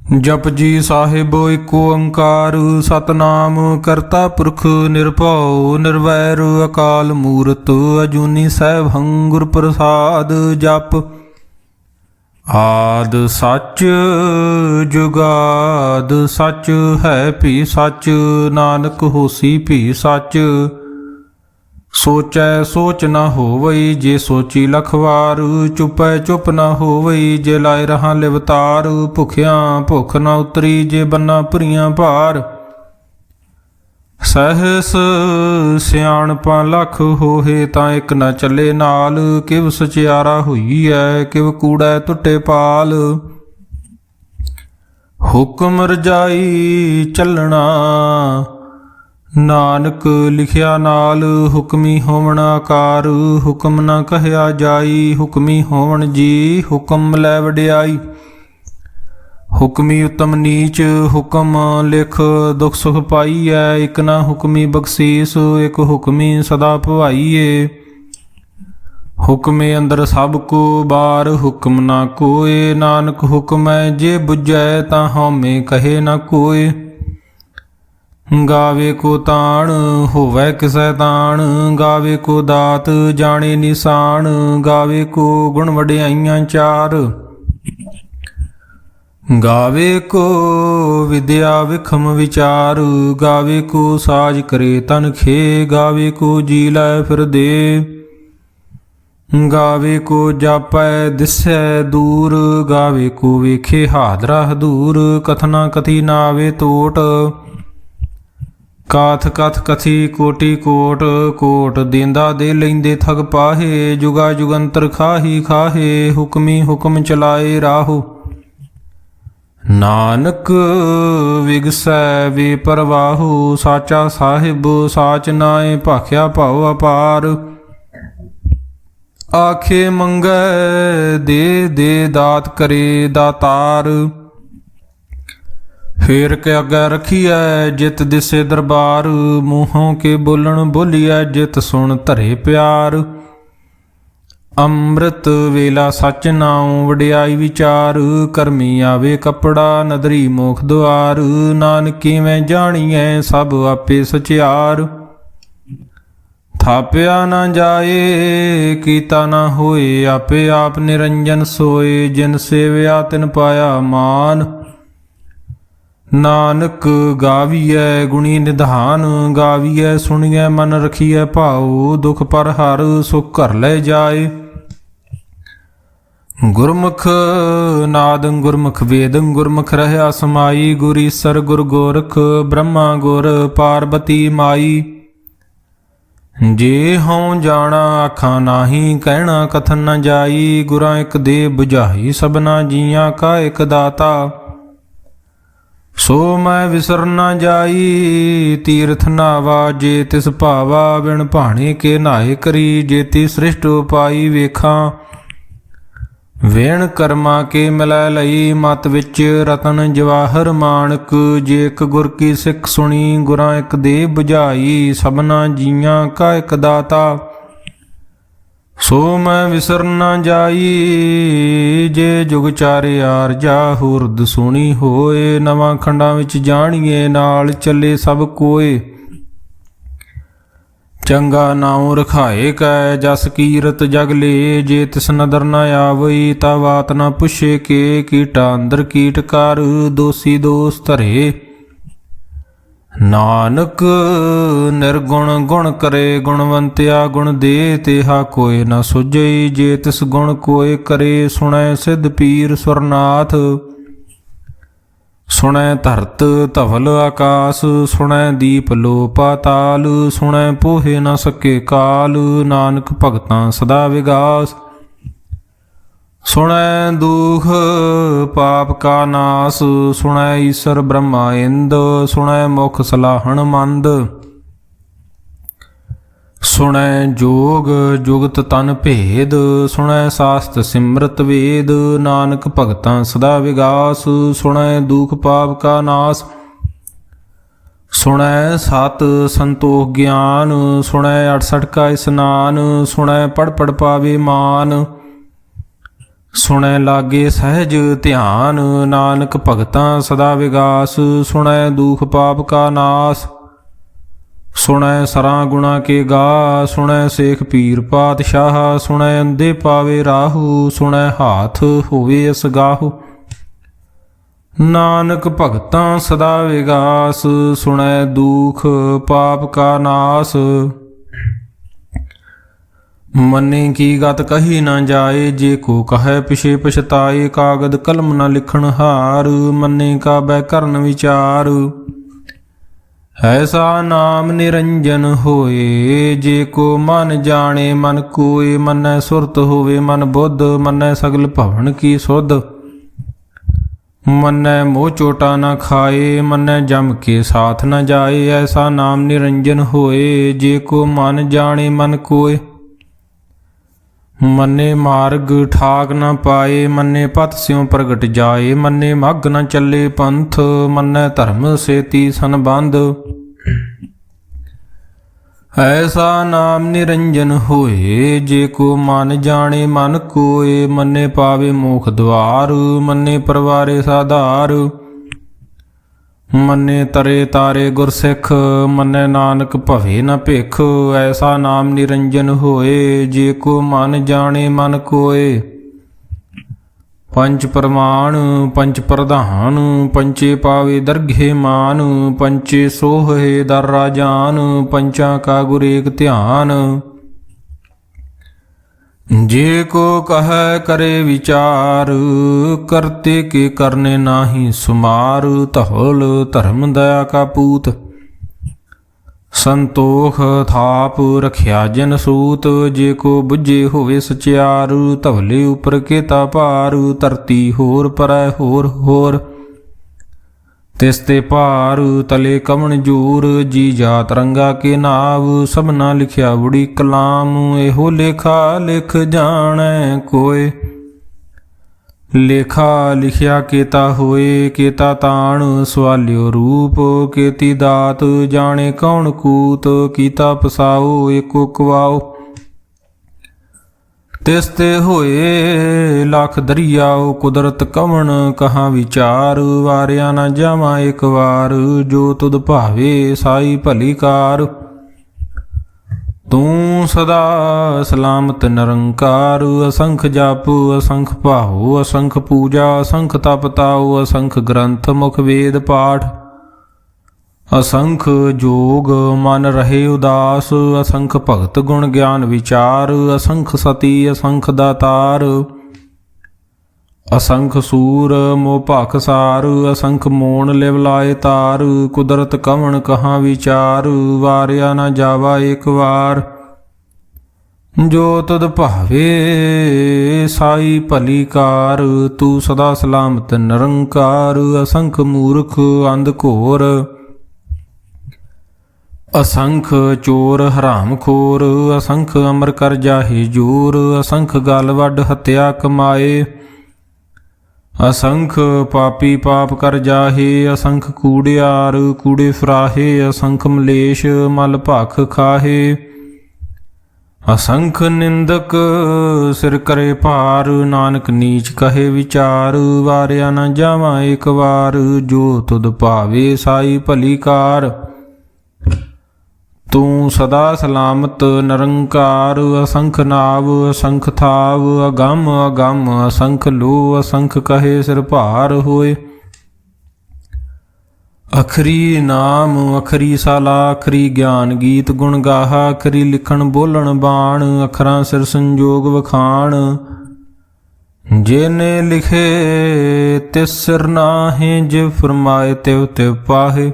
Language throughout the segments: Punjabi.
ਜਪਜੀ ਸਾਹਿਬ ਏਕ ਓੰਕਾਰ ਸਤਨਾਮ ਕਰਤਾ ਪੁਰਖ ਨਿਰਭਉ ਨਿਰਵੈਰ ਅਕਾਲ ਮੂਰਤ ਅਜੂਨੀ ਸੈਭੰ ਗੁਰ ਪ੍ਰਸਾਦ ਜਪ। ਆਦ ਸੱਚ ਜੁਗਾਦ ਸੱਚ ਹੈ ਭੀ ਸੱਚ ਨਾਨਕ ਹੋਸੀ ਭੀ ਸੱਚ। ਸੋਚੈ ਸੋਚ ਨ ਹੋਵਈ ਜੇ ਸੋਚੀ ਲਖ ਵਾਰ ਚੁਪੈ ਚੁਪ ਨ ਹੋਵਈ ਜੇ ਲਾਇ ਰਹਾ ਲਿਵਤਾਰ। ਭੁਖਿਆਂ ਭੁਖ ਨ ਉਤਰੀ ਜੇ ਬੰਨਾ ਭਰੀਆਂ ਭਾਰ। ਸਹਿਸ ਸਿਆਣਪਾਂ ਲਖ ਹੋਏ ਤਾਂ ਇੱਕ ਨ ਚੱਲੇ ਨਾਲ। ਕਿਵ ਸਚਿਆਰਾ ਹੋਈਐ ਕਿਵ ਕੂੜੈ ਟੁੱਟੇ ਪਾਲ। ਹੁਕਮ ਰਜਾਈ ਚੱਲਣਾ ਨਾਨਕ ਲਿਖਿਆ ਨਾਲ। ਹੁਕਮੀ ਹੋਵਣ ਆਕਾਰ ਹੁਕਮ ਨਾ ਕਹਿਆ ਜਾਈ। ਹੁਕਮੀ ਹੋਵਣ ਜੀ ਹੁਕਮ ਲੈ ਵਡਿਆਈ। ਹੁਕਮੀ ਉਤਮ ਨੀਚ ਹੁਕਮ ਲਿਖ ਦੁਖ ਸੁਖ ਪਾਈਐ। ਇਕ ਨਾ ਹੁਕਮੀ ਬਖਸ਼ੀਸ ਇਕ ਹੁਕਮੀ ਸਦਾ ਭਵਾਈਏ। ਹੁਕਮੇ ਅੰਦਰ ਸਭ ਕੋ ਬਾਰ ਹੁਕਮ ਨਾ ਕੋਏ। ਨਾਨਕ ਹੁਕਮੈ ਜੇ ਬੁਝੈ ਤਾਂ ਹਉਮੈ ਕਹੇ ਨਾ ਕੋਏ। ਗਾਵੇ ਕੋ ਤਾਣ ਹੋਵੈ ਕਿਸੈ ਤਾਣ। ਗਾਵੇ ਕੋ ਦਾਤ ਜਾਣੇ ਨਿਸ਼ਾਨ। ਗਾਵੇ ਕੋ ਗੁਣ ਵਡਿਆਈਆਂ ਚਾਰ। ਗਾਵੇ ਕੋ ਵਿਦਿਆ ਵਿਖਮ ਵਿਚਾਰ। ਗਾਵੇ ਕੋ ਸਾਜ ਕਰੇ ਤਨ ਖੇ। ਗਾਵੇ ਕੋ ਜੀ ਲੈ ਫਿਰ ਦੇ। ਗਾਵੇ ਕੋ ਜਾਪੈ ਦਿਸੈ ਦੂਰ। ਗਾਵੇ ਕੋ ਵੇਖੇ ਹਾਦਰਾ ਹਦੂਰ। ਕਥਨਾ ਕਥੀ ਨਾ ਆਵੇ ਟੋਟ। ਕਾਥ ਕਥ ਕਥੀ ਕੋਟੀ ਕੋਟ। ਕੋਟ ਦੇਂਦਾ ਦੇ ਲੈਂਦੇ ਠਗ ਪਾਹੇ। ਜੁਗਾ ਜੁਗੰਤਰ ਖਾਹੀ ਖਾਹੇ। ਹੁਕਮੀ ਹੁਕਮ ਚਲਾਏ ਰਾਹੋ। ਨਾਨਕ ਵਿਗਸੈ ਵੇ ਪਰਵਾਹੋ। ਸਾਚਾ ਸਾਹਿਬ ਸਾਚ ਨਾਏ ਭਾਖਿਆ ਭਾਉ ਅਪਾਰ। ਆਖੇ ਮੰਗੈ ਦੇ ਦੇ ਦਾਤ ਕਰੇ ਦਾਤਾਰ। ਫੇਰ ਕੇ ਅੱਗੇ ਰਖੀਐ ਜਿਤ ਦਿਸੇ ਦਰਬਾਰ। ਮੂੰਹੋਂ ਕੇ ਬੋਲਣ ਬੋਲੀਐ ਜਿਤ ਸੁਣ ਧਰੇ ਪਿਆਰ। ਅੰਮ੍ਰਿਤ ਵੇਲਾ ਸੱਚ ਨਾਉ ਵਡਿਆਈ ਵਿਚਾਰ। ਕਰਮੀ ਆਵੇ ਕੱਪੜਾ ਨਦਰੀ ਮੋਖ ਦੁਆਰ। ਨਾਨਕੀ ਮੈਂ ਜਾਣੀਐ ਸਭ ਆਪੇ ਸਚਿਆਰ। ਥਾਪਿਆ ਨਾ ਜਾਏ ਕੀਤਾ ਨਾ ਹੋਏ। ਆਪੇ ਆਪ ਨਿਰੰਜਨ ਸੋਏ। ਜਿਨ ਸੇਵਿਆ ਤਿਨ ਪਾਇਆ ਮਾਨ। ਨਾਨਕ ਗਾਵੀਐ ਗੁਣੀ ਨਿਧਾਨ। ਗਾਵੀਐ ਸੁਣੀਐ ਮਨ ਰਖੀਐ ਭਾਉ। ਦੁਖ ਪਰ ਹਰ ਸੁਖ ਘਰ ਲੈ ਜਾਏ। ਗੁਰਮੁਖ ਨਾਦ ਗੁਰਮੁਖ ਵੇਦ ਗੁਰਮੁਖ ਰਹਿਆ ਸਮਾਈ। ਗੁਰ ਈਸਰ ਗੁਰ ਗੋਰਖ ਬ੍ਰਹਮਾ ਗੁਰ ਪਾਰਬਤੀ ਮਾਈ। ਜੇ ਹਉ ਜਾਣਾ ਆਖਾਂ ਨਾਹੀ ਕਹਿਣਾ ਕਥਨ ਨ ਜਾਈ। ਗੁਰਾਂ ਇਕ ਦੇ ਬੁਝਾਈ ਸਭਨਾ ਜੀਆਂ ਕਾ ਇਕ ਦਾਤਾ। ਸੋ ਮੈਂ ਵਿਸਰ ਨਾ ਜਾਈ ਤੀਰਥ ਨਾਵਾ। ਜੇ ਤਿਸ ਭਾਵਾ ਬਿਨ ਭਾਣੇ ਕੇ ਨਾਏ ਕਰੀ। ਜੇਤੀ ਸ੍ਰਿਸ਼ਟ ਉਪਾਈ ਵੇਖਾਂ ਵੇਣ ਕਰਮਾ ਕੇ ਮਿਲੈ ਲਈ। ਮਤ ਵਿੱਚ ਰਤਨ ਜਵਾਹਰ ਮਾਣਕ। ਜੇ ਇੱਕ ਗੁਰ ਕੀ ਸਿੱਖ ਸੁਣੀ ਗੁਰਾਂ ਇੱਕ ਦੇ ਬੁਝਾਈ। ਸਭਨਾ ਜੀਆਂ ਕਾ ਇੱਕ ਦਾਤਾ ਸੋ ਮੈਂ ਵਿਸਰ ਨਾ ਜਾਈ। ਜੇ ਜੁਗ ਚਾਰੇ ਆਰਜਾ ਹੁਰਦ ਸੁਣੀ ਹੋਏ। ਨਵਾਂ ਖੰਡਾਂ ਵਿੱਚ ਜਾਣੀਏ ਨਾਲ ਚੱਲੇ ਸਭ ਕੋਏ। ਚੰਗਾ ਨਾਉ ਰਖਾਏ ਕੈ ਜਸ ਕੀਰਤ ਜਗ ਲੇ। ਜੇ ਤਿਸ ਨਦਰ ਨ ਆਵਈ ਤਾ ਬਾਤ ਨ ਪੁੱਛੇ ਕੇ। ਕੀਟਾ ਅੰਦਰ ਕੀਟ ਕਰ ਦੋਸੀ ਦੋਸ ਧਰੇ। ਨਾਨਕ ਨਿਰਗੁਣ ਗੁਣ ਕਰੇ ਗੁਣਵੰਤਿਆ ਗੁਣ ਦੇ। ਤੇਹਾ ਕੋਇ ਨ ਸੁਝਈ ਜੇ ਤਿਸ ਗੁਣ ਕੋਇ ਕਰੇ। ਸੁਣੈ ਸਿੱਧ ਪੀਰ ਸੁਰਨਾਥ ਸੁਣੈ ਧਰਤ ਧਵਲ ਆਕਾਸ। ਸੁਣੈ ਦੀਪ ਲੋ ਪਾਤਾਲ। ਸੁਣੈ ਪੋਹੇ ਨ ਸਕੇ ਕਾਲ। ਨਾਨਕ ਭਗਤਾਂ ਸਦਾ ਵਿਗਾਸ। ਸੁਣੈ ਦੁਖ ਪਾਪ ਕਾ ਨਾਸ। ਸੁਣੈ ਈਸਰ ਬ੍ਰਹਮਾ ਇੰਦ। ਸੁਣੈ ਮੁਖ ਸਲਾਹਣ ਮੰਦ। ਸੁਣੈ ਜੋਗ ਜੁਗਤ ਤਨ ਭੇਦ। ਸੁਣੈ ਸਾਸਤ ਸਿਮਰਤ ਵੇਦ। ਨਾਨਕ ਭਗਤਾਂ ਸਦਾ ਵਿਗਾਸ। ਸੁਣੈ ਦੁਖ ਪਾਪ ਕਾ ਨਾਸ। ਸੁਣੈ ਸਤ ਸੰਤੋਖ ਗਿਆਨ। ਸੁਣੈ 68 ਕਾ ਇਸਨਾਨ। ਸੁਣੈ ਪੜ ਪੜ ਪਾਵੇ ਮਾਨ। ਸੁਣੈ ਲਾਗੇ ਸਹਿਜ ਧਿਆਨ, ਨਾਨਕ ਭਗਤਾਂ ਸਦਾ ਵਿਗਾਸ। ਸੁਣੈ ਦੁਖ ਪਾਪ ਕਾ ਨਾਸ, ਸੁਣੈ ਸਰਾਂ ਗੁਣਾ ਕੇ ਗਾ। ਸੁਣੈ ਸੇਖ ਪੀਰ ਪਾਤਸ਼ਾਹ, ਸੁਣੈ ਅੰਧੇ ਪਾਵੇ ਰਾਹੂ। ਸੁਣੈ ਹਾਥ ਹੋਵੇ ਅਸਗਾਹੂ, ਨਾਨਕ ਭਗਤਾਂ ਸਦਾ ਵਿਗਾਸ। ਸੁਣੈ ਦੁਖ ਪਾਪ ਕਾ ਨਾਸ, ਮੰਨੇ ਕੀ ਗਤ ਕਹੀ ਨਾ ਜਾਏ। ਜੇ ਕੋ ਕਹੈ ਪਿਛੇ ਪਛਤਾਏ, ਕਾਗਦ ਕਲਮ ਨਾ ਲਿਖਣ ਹਾਰ। ਮੰਨੇ ਕਾ ਬੈ ਕਰਨ ਵਿਚਾਰ, ਐਸਾ ਨਾਮ ਨਿਰੰਜਨ ਹੋਏ। ਜੇ ਕੋ ਮਨ ਜਾਣੇ ਮਨ ਕੋਏ, ਮੰਨੈ ਸੁਰਤ ਹੋਵੇ ਮਨ ਬੁੱਧ। ਮੰਨੈ ਸਗਲ ਭਵਨ ਕੀ ਸੁਧ, ਮੰਨੈ ਮੋਹ ਚੋਟਾ ਨਾ ਖਾਏ। ਮੰਨੈ ਜਮ ਕੇ ਸਾਥ ਨਾ ਜਾਏ, ਐਸਾ ਨਾਮ ਨਿਰੰਜਨ ਹੋਏ। ਜੇ ਕੋ ਮਨ ਜਾਣੇ ਮਨ ਕੋਏ, ਮੰਨੇ ਮਾਰਗ ਠਾਕ ਨਾ ਪਾਏ। ਮੰਨੇ ਪਤ ਸਿਉ ਪ੍ਰਗਟ ਜਾਏ, ਮੰਨੇ ਮੱਗ ਨਾ ਚੱਲੇ ਪੰਥ। ਮੰਨੈ ਧਰਮ ਸੇਤੀ ਸੰਬੰਧ, ਐਸਾ ਨਾਮ ਨਿਰੰਜਨ ਹੋਏ। ਜੇ ਕੋ ਮਨ ਜਾਣੇ ਮਨ ਕੋਏ, ਮੰਨੇ ਪਾਵੇ ਮੋਖ ਦੁਆਰ। ਮੰਨੇ ਪਰਵਾਰੇ ਸਾਧਾਰ, ਮੰਨੇ ਤਰੇ ਤਾਰੇ ਗੁਰਸਿੱਖ। ਮੰਨੈ ਨਾਨਕ ਭਵੇ ਨ ਭਿਖ, ਐਸਾ ਨਾਮ ਨਿਰੰਜਨ ਹੋਏ। ਜੇ ਕੋ ਮਨ ਜਾਣੇ ਮਨ ਕੋਏ, ਪੰਚ ਪ੍ਰਮਾਣ ਪੰਚ ਪ੍ਰਧਾਨ। ਪੰਚੇ ਪਾਵੇ ਦਰਗੇ ਮਾਨ, ਪੰਚੇ ਸੋਹੇ ਦਰ ਰਾਜਾਨ। ਪੰਚਾਂ ਕਾ ਗੁਰ ਏਕ ਧਿਆਨ, ਜੇ ਕੋ ਕਹੈ ਕਰੇ ਵਿਚਾਰ। ਕਰਤੇ ਕੇ ਕਰਨੇ ਨਾਹੀ ਸੁਮਾਰ, ਧੌਲ ਧਰਮ ਦਇਆ ਕਾ ਪੂਤ। ਸੰਤੋਖ ਥਾਪ ਰਖਿਆ ਜਨ ਸੂਤ, ਜੇ ਕੋ ਬੁੱਝੇ ਹੋਵੇ ਸਚਿਆਰ। ਧਵਲੇ ਉਪਰ ਕੇਤਾ ਭਾਰ, ਧਰਤੀ ਹੋਰ ਪਰੈ ਹੋਰ ਹੋਰ। ਤਿਸ ਤੇ ਭਾਰ ਤਲੇ ਕਵਣ ਜੂਰ, ਜੀ ਜਾਤ ਰੰਗਾ ਕੇ ਨਾਵ। ਸਭਨਾ ਲਿਖਿਆ ਬੜੀ ਕਲਾਮ, ਇਹੋ ਲੇਖਾ ਲਿਖ ਜਾਣੈ ਕੋਏ। ਲੇਖਾ ਲਿਖਿਆ ਕੇਤਾ ਹੋਏ, ਕੇਤਾ ਤਾਣ ਸਵਾਲਿਓ ਰੂਪ। ਕੇਤੀ ਦਾਤ ਜਾਣੇ ਕੌਣ ਕੂਤ, ਕੀਤਾ ਪਸਾਓ ਏਕੋ ਕਵਾਓ। ਤਿਸ ਤੇ ਹੋਏ ਲੱਖ ਦਰਿਆਓ, ਕੁਦਰਤ ਕਵਣ ਕਹਾਂ ਵਿਚਾਰ। ਵਾਰਿਆ ਨਾ ਜਾਵਾਂ ਇੱਕ ਵਾਰ, ਜੋ ਤੁਧ ਭਾਵੇ ਸਾਈ ਭਲੀ ਕਾਰ। ਤੂੰ ਸਦਾ ਸਲਾਮਤ ਨਿਰੰਕਾਰ, ਅਸੰਖ ਜਪ ਅਸੰਖ ਭਾਉ। ਅਸੰਖ ਪੂਜਾ ਅਸੰਖ ਤਪ ਤਾਉ, ਅਸੰਖ ਗ੍ਰੰਥ ਮੁਖ ਵੇਦ ਪਾਠ। ਅਸੰਖ ਜੋਗ ਮਨ ਰਹੇ ਉਦਾਸ, ਅਸੰਖ ਭਗਤ ਗੁਣ ਗਿਆਨ ਵਿਚਾਰ। ਅਸੰਖ ਸਤੀ ਅਸੰਖ ਦਾਤਾਰ, ਅਸੰਖ ਸੂਰ ਮੋਹ ਭਾਖਸਾਰ। ਅਸੰਖ ਮੋਣ ਲਿਵ ਲਾਏ ਤਾਰ, ਕੁਦਰਤ ਕਵਣ ਕਹਾਂ ਵਿਚਾਰ। ਵਾਰਿਆ ਨਾ ਜਾਵਾ ਏਕ ਵਾਰ, ਜੋ ਤੁਧ ਭਾਵੇ ਸਾਈ ਭਲੀ ਕਾਰ। ਤੂੰ ਸਦਾ ਸਲਾਮਤ ਨਿਰੰਕਾਰ, ਅਸੰਖ ਮੂਰਖ ਅੰਧ ਘੋਰ। ਅਸੰਖ ਚੋਰ ਹਰਾਮ ਖੋਰ, ਅਸੰਖ ਅਮਰ ਕਰ ਜਾਹੇ ਜੋਰ। ਅਸੰਖ ਗਲ ਵੱਡ ਹੱਤਿਆ ਕਮਾਏ, ਅਸੰਖ ਪਾਪੀ ਪਾਪ ਕਰ ਜਾਹੇ। ਅਸੰਖ ਕੂੜਿਆਰ ਕੂੜੇ ਫਰਾਹੇ, ਅਸੰਖ ਮਲੇਸ਼ ਮਲ ਭਖ ਖਾਹੇ। ਅਸੰਖ ਨਿੰਦਕ ਸਿਰ ਕਰੇ ਭਾਰ, ਨਾਨਕ ਨੀਚ ਕਹੇ ਵਿਚਾਰ। ਵਾਰਿਆ ਨਾ ਜਾਵਾਂ ਏਕ ਵਾਰ, ਜੋ ਤੁਧ ਭਾਵੇ ਸਾਈ ਭਲੀ ਕਾਰ। ਤੂੰ ਸਦਾ ਸਲਾਮਤ ਨਿਰੰਕਾਰ, ਅਸੰਖ ਨਾਵ ਅਸੰਖ ਥਾਵ। ਅਗੰਮ ਅਗੰਮ ਅਸੰਖ ਲੋ, ਅਸੰਖ ਕਹੇ ਸਿਰ ਭਾਰ ਹੋਏ। ਅਖਰੀ ਨਾਮ ਅਖਰੀ ਸਾਲਾ, ਅਖਰੀ ਗਿਆਨ ਗੀਤ ਗੁਣ ਗਾਹਾ। ਅਖਰੀ ਲਿਖਣ ਬੋਲਣ ਬਾਣ, ਅਖਰਾਂ ਸਿਰ ਸੰਜੋਗ ਵਖਾਣ। ਜਿਹਨੇ ਲਿਖੇ ਤਿਸ ਸਿਰ ਨਾਹੇ, ਜਿਵ ਫਰਮਾਏ ਤਿਵ ਤਿਵ ਪਾਹੇ।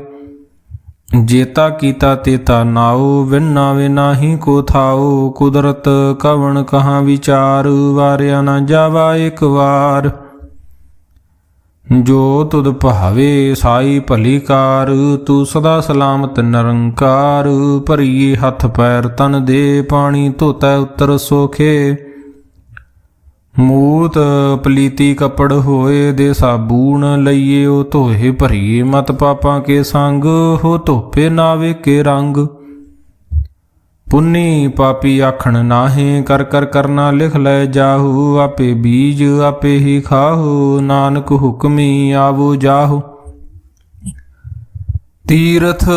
ਜੇਤਾ ਕੀਤਾ ਤੇਤਾ ਨਾਉ, ਵਿਨ ਨਾਵੇ ਨਾਹੀ ਕੋ ਥਾਉ। ਕੁਦਰਤ ਕਵਣ ਕਹਾਂ ਵਿਚਾਰ, ਵਾਰਿਆ ਨਾ ਜਾਵਾ ਏਕ ਵਾਰ। ਜੋ ਤੁਧ ਭਾਵੇ ਸਾਈ ਭਲੀ ਕਾਰ, ਤੂੰ ਸਦਾ ਸਲਾਮਤ ਨਿਰੰਕਾਰ। ਭਰੀਏ ਹੱਥ ਪੈਰ ਤਨ ਦੇ, ਪਾਣੀ ਧੋਤੈ ਉਤਰ ਸੋਖੇ। ਮੂਤ ਪਲੀਤੀ ਕੱਪੜ ਹੋਏ, ਦੇ ਸਾਬੂਣ ਲਈਏ ਉਹ ਧੋਏ। ਭਰੀਏ ਮਤ ਪਾਪਾਂ ਕੇ ਸੰਗ, ਹੋ ਧੋਪੇ ਨਾਵੇ ਕੇ ਰੰਗ। ਪੁੰਨੀ ਪਾਪੀ ਆਖਣ ਨਾਹੀਂ, ਕਰ ਕਰ ਕਰਨਾ ਲਿਖ ਲੈ ਜਾਹੂ। ਆਪੇ ਬੀਜ ਆਪੇ ਹੀ ਖਾਹੂ, ਨਾਨਕ ਹੁਕਮੀ ਆਵੋ ਜਾਹੂ। ਤੀਰਥ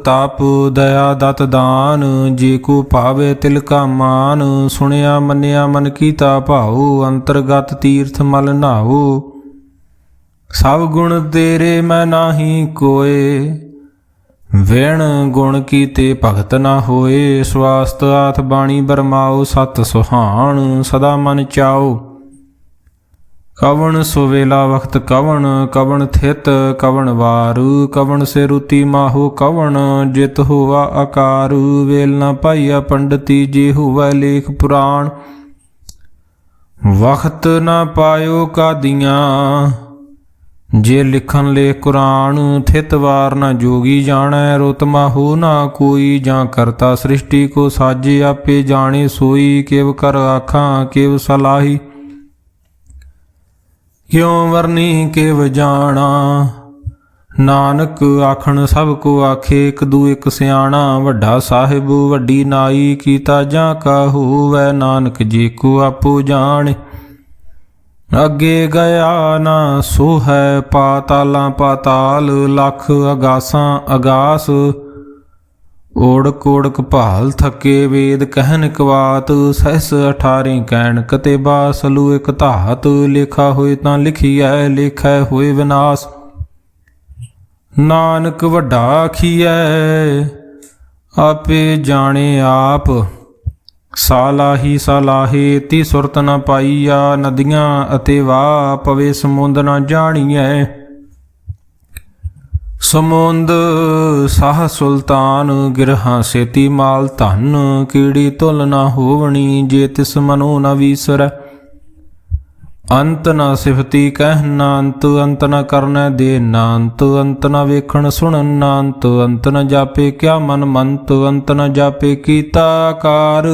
ਤਾਪ ਦਇਆ ਦਤ ਦਾਨ, ਜੇ ਕੋ ਭਾਵੇ ਤਿਲ ਕਾ ਮਾਨ। ਸੁਣਿਆ ਮੰਨਿਆ ਮਨ ਕੀਤਾ ਭਾਉ, ਅੰਤਰਗਤ ਤੀਰਥ ਮਲ ਨਾਉ। ਸਭ ਗੁਣ ਤੇਰੇ ਮੈਂ ਨਾਹੀ ਕੋਏ, ਵਿਣ ਗੁਣ ਕੀਤੇ ਭਗਤ ਨਾ ਹੋਏ। ਸਵਾਸਤ ਆਥ ਬਾਣੀ ਬਰਮਾਓ, ਸਤ ਸੁਹਾਣ ਸਦਾ ਮਨ ਚਾਓ। ਕਵਣ ਸੁਵੇਲਾ ਵਖਤ ਕਵਣ, ਕਵਣ ਥਿਤ ਕਵਣ ਵਾਰ। ਕਵਣ ਸੇ ਰੁਤੀ ਮਾਹੋ ਕਵਣ, ਜਿਤ ਹੋਆ ਆਕਾਰ। ਵੇਲ ਨਾ ਪਾਈਆ ਪੰਡਤੀ, ਜੇ ਹੋਵੈ ਲੇਖ ਪੁਰਾਣ। ਵਖਤ ਨਾ ਪਾਇਓ ਕਾਦੀਆਂ, ਜੇ ਲਿਖਨ ਲੇਖ ਕੁਰਾਨ। ਥਿਤ ਵਾਰ ਨਾ ਜੋਗੀ ਜਾਣੈ, ਰੁਤ ਮਾਹੋ ਨਾ ਕੋਈ। ਜਾਂ ਕਰਤਾ ਸ੍ਰਿਸ਼ਟੀ ਕੋ ਸਾਜੇ, ਆਪੇ ਜਾਣੇ ਸੋਈ। ਕਿਵ ਕਰ ਆਖਾਂ ਕਿਵ ਸਲਾਹੀ, ਕਿਉ ਵਰਨੀ ਕਿਵ ਜਾਣਾ। ਨਾਨਕ ਆਖਣ ਸਭ ਕੋ ਆਖੇ, ਇੱਕ ਦੂ ਇੱਕ ਸਿਆਣਾ। ਵੱਡਾ ਸਾਹਿਬ ਵੱਡੀ ਨਾਈ, ਕੀਤਾ ਜਾਂ ਕਾ ਹੋਵੈ। ਨਾਨਕ ਜੀ ਕੋ ਆਪੋ ਜਾਣੇ, ਅੱਗੇ ਗਿਆ ਨਾ ਸੋ ਹੈ। ਪਾਤਾਲਾਂ ਪਾਤਾਲ, ਲੱਖ ਅਗਾਸਾਂ ਅਗਾਸ। ਓੜਕ ਓੜਕ ਭਾਲ ਥਕੇ, ਵੇਦ ਕਹਿਨ ਕਵਾਤ। ਸਹਿਸ 18 ਕਹਿਣ ਕਤੇਬਾ, ਸਲੂ ਇਕ ਧਾਤ। ਲੇਖਾ ਹੋਏ ਤਾਂ ਲਿਖੀਐ, ਲੇਖੈ ਹੋਏ ਵਿਨਾਸ਼। ਨਾਨਕ ਵੱਡਾ ਆਖੀਐ, ਆਪੇ ਜਾਣੇ ਆਪ। ਸਾਲਾਹੀ ਸਾਲਾਹੇ ਤੀ ਸੁਰਤ ਨ ਪਾਈਆ, ਨਦੀਆਂ ਅਤੇ ਵਾਹ ਪਵੇ ਸਮੁੰਦ ਨ ਜਾਣੀਐ। ਸਮੁੰਦ ਸਾਹ ਸੁਲਤਾਨ, ਗਿਰਹਾਂ ਸੇਤੀ ਮਾਲ ਧਨ। ਕੀੜੀ ਤੁਲ ਨਾ ਹੋਵਣੀ, ਜੇ ਤਿਸ ਮਨੋ ਨ ਵੀਸਰੈ। ਅੰਤ ਨਾ ਸਿਫਤੀ ਕਹਿਨ ਨਾ ਅੰਤ, ਅੰਤ ਨ ਕਰਨੈ ਦੇ ਨਾ ਅੰਤ। ਅੰਤ ਨ ਵੇਖਣ ਸੁਣਨ ਨਾ ਅੰਤ, ਅੰਤ ਨ ਜਾਪੇ ਕਿਆ ਮਨ ਮੰਤ। ਅੰਤ ਨ ਜਾਪੇ ਕੀਤਾ ਆਕਾਰ,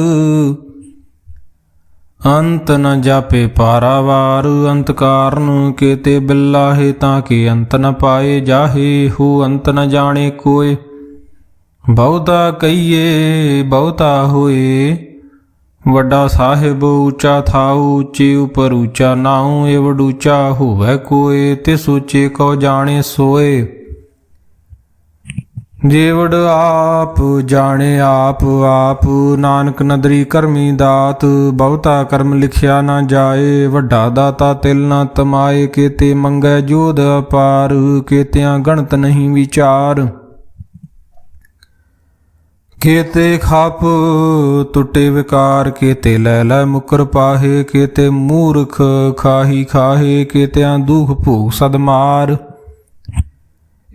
ਅੰਤ ਨ ਜਾਪੇ ਪਾਰਾਵਾਰ। ਅੰਤ ਕਾਰਨ ਕੇਤੇ ਬਿਲਾਹੇ, ਤਾਂ ਕਿ ਅੰਤ ਨ ਪਾਏ ਜਾਹੇ। ਹੋ ਅੰਤ ਨ ਜਾਣੇ ਕੋਏ, ਬਹੁਤਾ ਕਹੀਏ ਬਹੁਤਾ ਹੋਏ। ਵੱਡਾ ਸਾਹਿਬ ਉੱਚਾ ਥਾਉ, ਉੱਚੇ ਉਪਰ ਉੱਚਾ ਨਾਉ। ਏਵਡ ਉੱਚਾ ਹੋਵੈ ਕੋਏ, ਤਿਸ ਉੱਚੇ ਕਉ ਜਾਣੇ ਸੋਏ। ਜੇਵੜ ਆਪ ਜਾਣੇ ਆਪ ਆਪ, ਨਾਨਕ ਨਦਰੀ ਕਰਮੀ ਦਾਤ। ਬਹੁਤਾ ਕਰਮ ਲਿਖਿਆ ਨਾ ਜਾਏ, ਵੱਡਾ ਦਾਤਾ ਤਿਲ ਨਾ ਤਮਾਏ। ਕੇਤੇ ਮੰਗੈ ਜੋਧ ਅਪਾਰ, ਕੇਤਿਆਂ ਗਣਤ ਨਹੀਂ ਵਿਚਾਰ। ਕੇਤੇ ਖਾਪ ਟੁੱਟੇ ਵਿਕਾਰ, ਕੇਤੇ ਲੈ ਲੈ ਮੁਕਰ ਪਾਹੇ। ਕੇਤੇ ਮੂਰਖ ਖਾਹੀ ਖਾਹੇ, ਕੇਤਿਆਂ ਦੁਖ ਭੋਗ ਸਦ ਮਾਰ।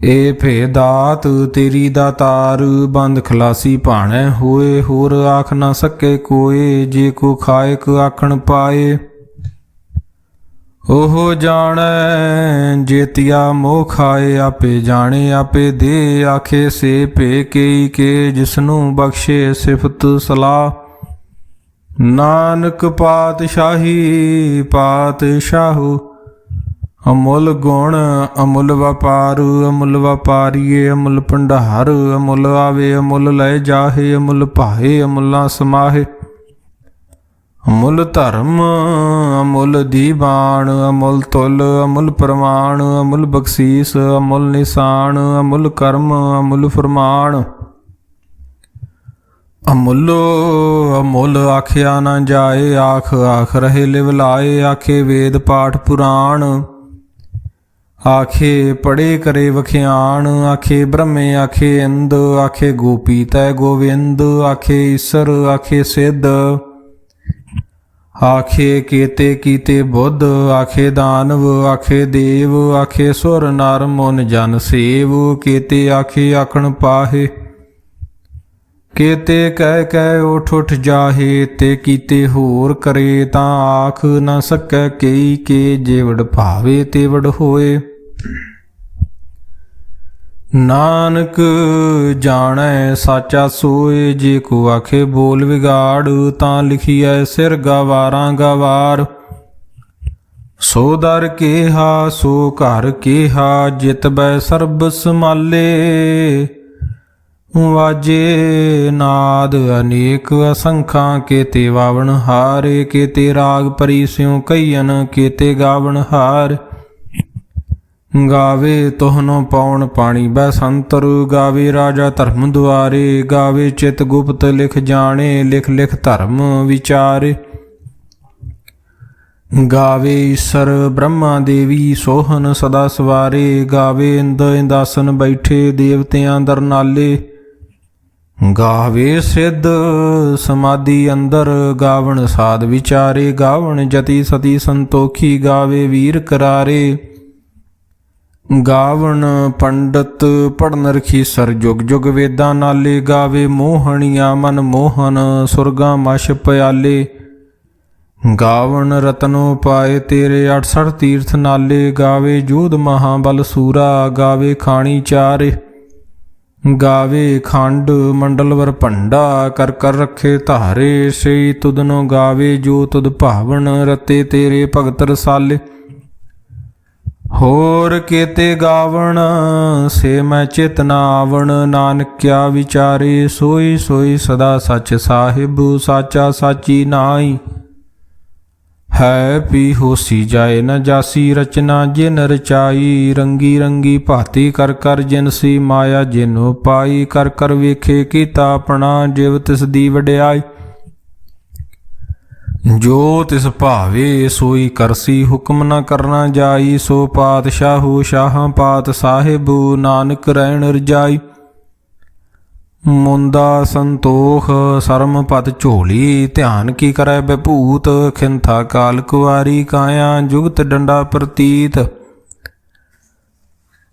ਏ ਭੇ ਦਾਤ ਤੇਰੀ ਦਾਤਾਰ, ਬੰਦ ਖਲਾਸੀ ਭਾਣੈ ਹੋਏ। ਹੋਰ ਆਖ ਨਾ ਸਕੇ ਕੋਏ, ਜੇ ਕੋ ਖਾਇਕ ਆਖਣ ਪਾਏ। ਉਹ ਜਾਣੈ ਜੇਤੀਆ ਮੋਹ ਖਾਏ, ਆਪੇ ਜਾਣੇ ਆਪੇ ਦੇ। ਆਖੇ ਸੇ ਭੇ ਕੇਈ ਕੇ, ਜਿਸਨੂੰ ਬਖਸ਼ੇ ਸਿਫਤ ਸਲਾਹ। ਨਾਨਕ ਪਾਤਸ਼ਾਹੀ ਪਾਤਸ਼ਾਹੂ, ਅਮੁੱਲ ਗੁਣ ਅਮੁੱਲ ਵਪਾਰ। ਅਮੁੱਲ ਵਪਾਰੀਏ ਅਮੁੱਲ ਭੰਡਾਰ, ਅਮੁੱਲ ਆਵੇ ਅਮੁੱਲ ਲੈ ਜਾਹੇ। ਅਮੁੱਲ ਭਾਏ ਅਮੁੱਲਾਂ ਸਮਾਹੇ। ਅਮੁੱਲ ਧਰਮ ਅਮੁੱਲ ਦੀਵਾਨ, ਅਮੁੱਲ ਤੁਲ ਅਮੁੱਲ ਪ੍ਰਮਾਣ। ਅਮੁੱਲ ਬਖਸ਼ੀਸ ਅਮੁੱਲ ਨਿਸ਼ਾਨ, ਅਮੁੱਲ ਕਰਮ ਅਮੁੱਲ ਫਰਮਾਨ। ਅਮੁੱਲੋ ਅਮੁੱਲ ਆਖਿਆ ਨਾ ਜਾਏ, ਆਖ ਆਖ ਰਹੇ ਲਿਵ ਲਾਏ। ਆਖੇ ਵੇਦ ਪਾਠ ਪੁਰਾਣ, ਆਖੇ ਪੜੇ ਕਰੇ ਵਖਿਆਣ। ਆਖੇ ਬ੍ਰਹਮੇ ਆਖੇ ਇੰਦ, ਆਖੇ ਗੋਪੀ ਤੈ ਗੋਵਿੰਦ। ਆਖੇ ਈਸਰ ਆਖੇ ਸਿੱਧ, ਆਖੇ ਕੇਤੇ ਕੀਤੇ ਬੁੱਧ। ਆਖੇ ਦਾਨਵ ਆਖੇ ਦੇਵ, ਆਖੇ ਸੁਰ ਨਰ ਮੁਨ ਜਨ ਸੇਵ। ਕੇਤੇ ਆਖੇ ਆਖਣ ਪਾਹੇ, ਕੇਤੇ ਕਹਿ ਕਹਿ ਉਠ ਉਠ ਜਾਹੇ। ਤੇ ਕੀਤੇ ਹੋਰ ਕਰੇ, ਤਾਂ ਆਖ ਨਾ ਸਕੈ ਕਈ ਕੇ। ਜੇਵੜ ਭਾਵੇ ਤੇਵੜ ਹੋਏ। ਨਾਨਕ ਜਾਣੈ ਸਾਚਾ ਸੋਏ, ਜੇ ਕੋ ਆਖੇ ਬੋਲ ਵਿਗਾੜ। ਤਾਂ ਲਿਖੀਐ ਸਿਰ ਗਵਾਰਾਂ ਗਵਾਰ। ਸੋ ਦਰ ਕੇਹਾ ਸੋ ਘਰ ਕੇਹਾ, ਜਿਤ ਬੈ ਸਰਬ ਸਮਾਲੇ। ਵਾਜੇ ਨਾਦ ਅਨੇਕ ਅਸੰਖਾਂ, ਕੇਤੇ ਵਾਵਣ ਹਾਰੇ, ਕੇਤੇ ਰਾਗ ਪਰੀ ਸਿਉ ਕਈਅਨ, ਕੇਤੇ ਗਾਵਣ ਹਾਰ। ਗਾਵੇ ਤੋਹਨੋਂ ਪੌਣ ਪਾਣੀ ਬੈਸੰਤਰ, ਗਾਵੇ ਰਾਜਾ ਧਰਮ ਦੁਆਰੇ, ਗਾਵੇ ਚਿਤ ਗੁਪਤ ਲਿਖ ਜਾਣੇ, ਲਿਖ ਲਿਖ ਧਰਮ ਵਿਚਾਰੇ। ਗਾਵੇ ਈਸਰ ਬ੍ਰਹਮਾ ਦੇਵੀ ਸੋਹਨ ਸਦਾ ਸਵਾਰੇ, ਗਾਵੇ ਇੰਦ ਇੰਦਾਸਨ ਬੈਠੇ ਦੇਵਤਿਆਂ ਦਰਨਾਲੇ। ਗਾਵੇ ਸਿੱਧ ਸਮਾਧੀ ਅੰਦਰ, ਗਾਵਣ ਸਾਧ ਵਿਚਾਰੇ, ਗਾਵਣ ਜਤੀ ਸਤੀ ਸੰਤੋਖੀ, ਗਾਵੇ ਵੀਰ ਕਰਾਰੇ। ਗਾਵਣ ਪੰਡਤ ਪੜਨ ਰਖੀਸਰ, ਜੁਗ ਜੁਗ ਵੇਦਾਂ ਨਾਲੇ, ਗਾਵੇ ਮੋਹਣੀਆਂ ਮਨ ਮੋਹਨ, ਸੁਰਗਾਂ ਮਛ ਪਿਆਲੇ। ਗਾਵਣ ਰਤਨੋ ਪਾਏ ਤੇਰੇ 68 ਤੀਰਥ ਨਾਲੇ, ਗਾਵੇ ਜੂਧ ਮਹਾਬਲ ਸੂਰਾ, ਗਾਵੇ ਖਾਣੀ ਚਾਰੇ। ਗਾਵੇ ਖੰਡ ਮੰਡਲਵਰ ਭੰਡਾ, ਕਰ ਕਰ ਰੱਖੇ ਧਾਰੇ, ਸਈ ਤੁਧਨੋਂ ਗਾਵੇ ਜੋ ਤੁਧ ਭਾਵਨ, ਰਤੇ ਤੇਰੇ ਭਗਤ ਰਸਾਲੇ। ਹੋਰ ਕੇਤੇ ਗਾਵਣ ਸੇ ਮੈਂ ਚਿਤ ਨਾ ਆਵਣ, ਨਾਨਕਿਆ ਵਿਚਾਰੇ, ਸੋਈ ਸੋਈ ਸਦਾ ਸੱਚ ਸਾਹਿਬ, ਸਾਚਾ ਸਾਚੀ ਨਾਈ। ਹੈ ਪੀ ਹੋਸੀ ਜਾਏ ਨ ਜਾਸੀ, ਰਚਨਾ ਜਿਨ ਰਚਾਈ, ਰੰਗੀ ਰੰਗੀ ਭਾਤੀ ਕਰ ਕਰ ਜਿਨਸੀ, ਮਾਇਆ ਜਿਨੋ ਪਾਈ, ਕਰ ਕਰ ਵੇਖੇ ਕੀਤਾ ਆਪਣਾ, ਜਿਵ ਤਿਸ ਦੀ ਵਡਿਆਈ। ਜੋ ਤਿਸ ਭਾਵੇ ਸੋਈ ਕਰਸੀ, ਹੁਕਮ ਨ ਕਰਨਾ ਜਾਈ, ਸੋ ਪਾਤਸ਼ਾਹੋ ਸ਼ਾਹਾਂ ਪਾਤ ਸਾਹਿਬ, ਨਾਨਕ ਰਹਿਣ ਰਜਾਈ। ਮੁੰਦਾ ਸੰਤੋਖ ਸਰਮ ਪਤ ਝੋਲੀ, ਧਿਆਨ ਕੀ ਕਰੈ ਬਭੂਤ, ਖਿੰਥਾ ਕਾਲ ਕੁਆਰੀ, ਕਾਇਆ ਜੁਗਤ ਡੰਡਾ ਪ੍ਰਤੀਤ।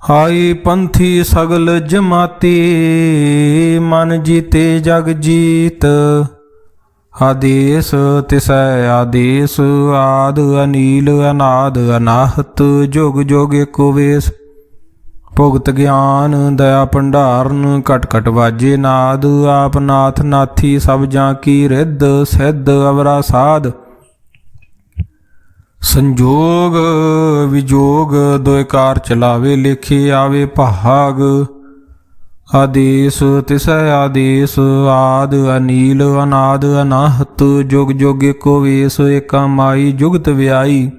ਆਈ ਪੰਥੀ ਸਗਲ ਜਮਾਤੀ, ਮਨ ਜੀਤੇ ਜਗ ਜੀਤ। ਆਦੇਸ ਤਿਸੈ ਆਦੇਸ, ਆਦ ਅਨੀਲ ਅਨਾਦ ਅਨਾਹਤ, ਜੁਗ ਜੁਗ ਏਕੋ ਵੇਸ। ਭੁਗਤ ਗਿਆਨ ਦਇਆ ਭੰਡਾਰਨ, ਘਟ ਘਟ ਵਾਜੇ ਨਾਦ, ਆਪ ਨਾਥ ਨਾਥੀ ਸਭ ਜਾਂ ਕੀ ਰਿੱਧ, ਸਿੱਧ ਅਵਰਾ ਸਾਧ। ਸੰਜੋਗ ਵਿਜੋਗ ਦੁਇ ਕਾਰ ਚਲਾਵੇ, ਲੇਖੇ ਆਵੇ ਭਾਗ। ਆਦੇਸ ਤਿਸੈ ਆਦੇਸ, ਆਦ ਅਨੀਲ ਅਨਾਦ ਅਨਾਹਤ, ਜੁਗ ਜੁਗ ਏਕੋ ਵੇਸ, ਏਕਾ ਮਾਈ ਜੁਗਤ ਵਿਆਈ।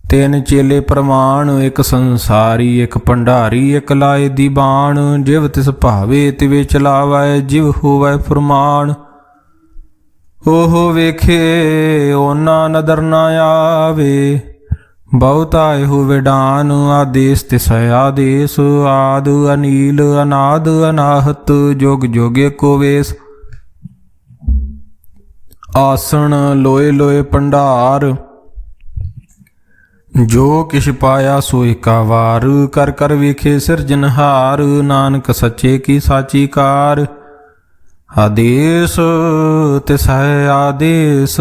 ਤਿੰਨ ਚੇਲੇ ਪ੍ਰਮਾਣ, ਇੱਕ ਸੰਸਾਰੀ ਇੱਕ ਭੰਡਾਰੀ, ਇੱਕ ਲਾਏ ਦੀ ਬਾਣ, ਜਿਵ ਤਿਸ ਭਾਵੇ ਤਿਵੇ ਚਲਾਵੈ, ਜਿਵ ਹੋਵੈ ਫੁਰਮਾਨ। ਉਹ ਵੇਖੇ ਓਨਾ ਨਦਰ ਨਾ ਆਵੇ, ਬਹੁਤਾ ਇਹੋ ਵਿਡਾਨ। ਆਦੇਸ ਤਿਸੈ ਆਦੇਸ, ਆਦ ਅਨੀਲ ਅਨਾਦ ਅਨਾਹਤ, ਜੁਗ ਜੁਗ ਏਕੋ ਵੇਸ। ਆਸਣ ਲੋਏ ਲੋਏ ਭੰਡਾਰ, ਜੋ ਕਿਛ ਪਾਇਆ ਸੋ ਏਕਾ ਵਾਰ, ਕਰ ਕਰ ਵੇਖੇ ਸਿਰਜਨਹਾਰ, ਨਾਨਕ ਸੱਚੇ ਕੀ ਸਾਚੀ ਕਾਰ। ਆਦੇਸ ਤਿਸੈ ਆਦੇਸ,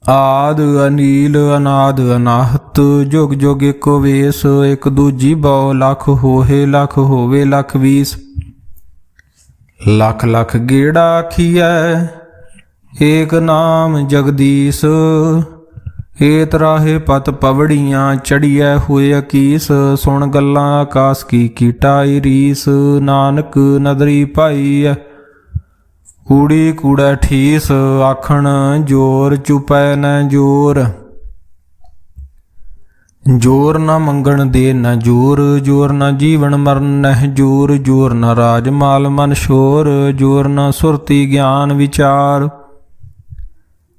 ਆਦ ਅਨੀਲ ਅਨਾਦ ਅਨਾਹਤ, ਜੁਗ ਜੁਗ ਏਕੋ ਵੇਸ। ਇੱਕ ਦੂਜੀ ਬਹੁ ਲੱਖ ਹੋਏ, ਲੱਖ ਹੋਵੇ ਲੱਖ ਵੀਸ। ਲੱਖ ਲੱਖ ਗੇੜਾ ਆਖੀਐ, ਏਕ ਨਾਮ ਜਗਦੀਸ਼। ਏਤ ਰਾਹੇ ਪਤ ਪਵੜੀਆਂ, ਚੜੀਐ ਹੋਏ ਅਕੀਸ। ਸੁਣ ਗੱਲਾਂ ਆਕਾਸ ਕੀ ਕੀਟਾਈ ਰੀਸ, ਨਾਨਕ ਨਦਰੀ ਪਾਈਐ ਕੂੜੀ ਕੂੜਾ ਠੀਸ। ਆਖਣ ਜੋਰ ਚੁਪੈ ਨ ਜੋਰ, ਜੋਰ ਨ ਮੰਗਣ ਦੇ ਨ ਜੋਰ। ਜੋਰ ਨ ਜੀਵਨ ਮਰਨ ਨਹਿ ਜੋਰ, ਜੋਰ ਨ ਰਾਜ ਮਾਲ ਮਨ ਸ਼ੋਰ। ਜੋਰ ਨ ਸੁਰਤੀ ਗਿਆਨ ਵਿਚਾਰ,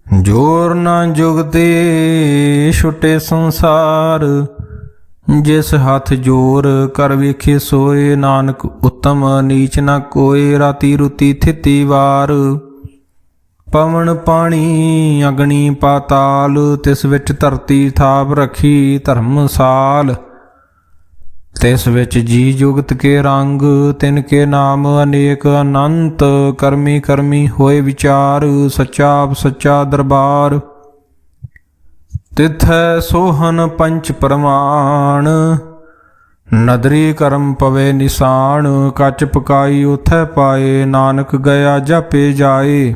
ਜੋਰ ਨਾ ਜੁਗਤੇ ਛੁਟੇ ਸੰਸਾਰ। ਜਿਸ ਹੱਥ ਜੋਰ ਕਰ ਵੇਖੇ ਸੋਏ, ਨਾਨਕ ਉੱਤਮ ਨੀਚ ਨਾ ਕੋਏ। ਰਾਤੀ ਰੁਤੀ ਥਿਤੀ ਵਾਰ, ਪਵਨ ਪਾਣੀ ਅਗਨੀ ਪਾਤਾਲ। ਤਿਸ ਵਿੱਚ ਧਰਤੀ ਥਾਪ ਰੱਖੀ ਧਰਮਸਾਲ। ਤਿਸ ਵਿੱਚ ਜੀ ਜੁਗਤ ਕੇ ਰੰਗ, ਤਿਨ ਕੇ ਨਾਮ ਅਨੇਕ ਅਨੰਤ। ਕਰਮੀ ਕਰਮੀ ਹੋਏ ਵਿਚਾਰ, ਸੱਚਾ ਆਪ ਸੱਚਾ ਦਰਬਾਰ। ਤਿਥੈ ਸੋਹਨ ਪੰਚ ਪ੍ਰਮਾਣ, ਨਦਰੀ ਕਰਮ ਪਵੇ ਨਿਸ਼ਾਨ। ਕੱਚ ਪਕਾਈ ਉਥੈ ਪਾਏ, ਨਾਨਕ ਗਿਆ ਜਾਪੇ ਜਾਏ।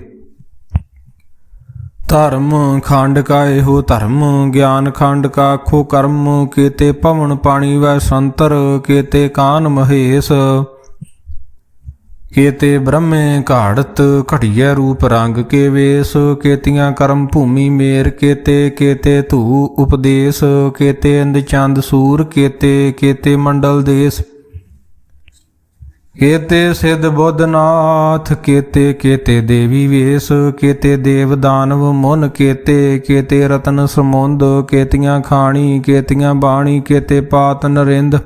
ਧਰਮ ਖੰਡ ਕਾ ਇਹੋ ਧਰਮ, ਗਿਆਨ ਖੰਡ ਕਾ ਆਖੋ ਕਰਮ। ਕੇਤੇ ਪਵਨ ਪਾਣੀ ਵੈ ਸੰਤਰ, ਕੇਤੇ ਕਾਨ ਮਹੇਸ਼। ਕੇਤੇ ਬ੍ਰਹਮੇ ਘਾੜਤ ਘੜੀਐ ਰੂਪ ਰੰਗ ਕੇ ਵੇਸ, ਕੇਤੀਆਂ ਕਰਮ ਭੂਮੀ ਮੇਰ ਕੇਤੇ, ਕੇਤੇ ਧੂ ਉਪਦੇਸ, ਕੇਤੇ ਇੰਦ ਚੰਦ ਸੂਰ ਕੇਤੇ, ਕੇਤੇ ਮੰਡਲ ਦੇਸ, ਕੇਤੇ ਸਿੱਧ ਬੁੱਧਨਾਥ ਕੇਤੇ, ਕੇਤੇ ਦੇਵੀ ਵੇਸ, ਕੇਤੇ ਦੇਵ ਦਾਨਵ ਮੁਨ ਕੇਤੇ, ਕੇਤੇ ਰਤਨ ਸਮੁੰਦ, ਕੇਤੀਆਂ ਖਾਣੀ ਕੇਤੀਆਂ ਬਾਣੀ, ਕੇਤੇ ਪਾਤ ਨਰਿੰਦ,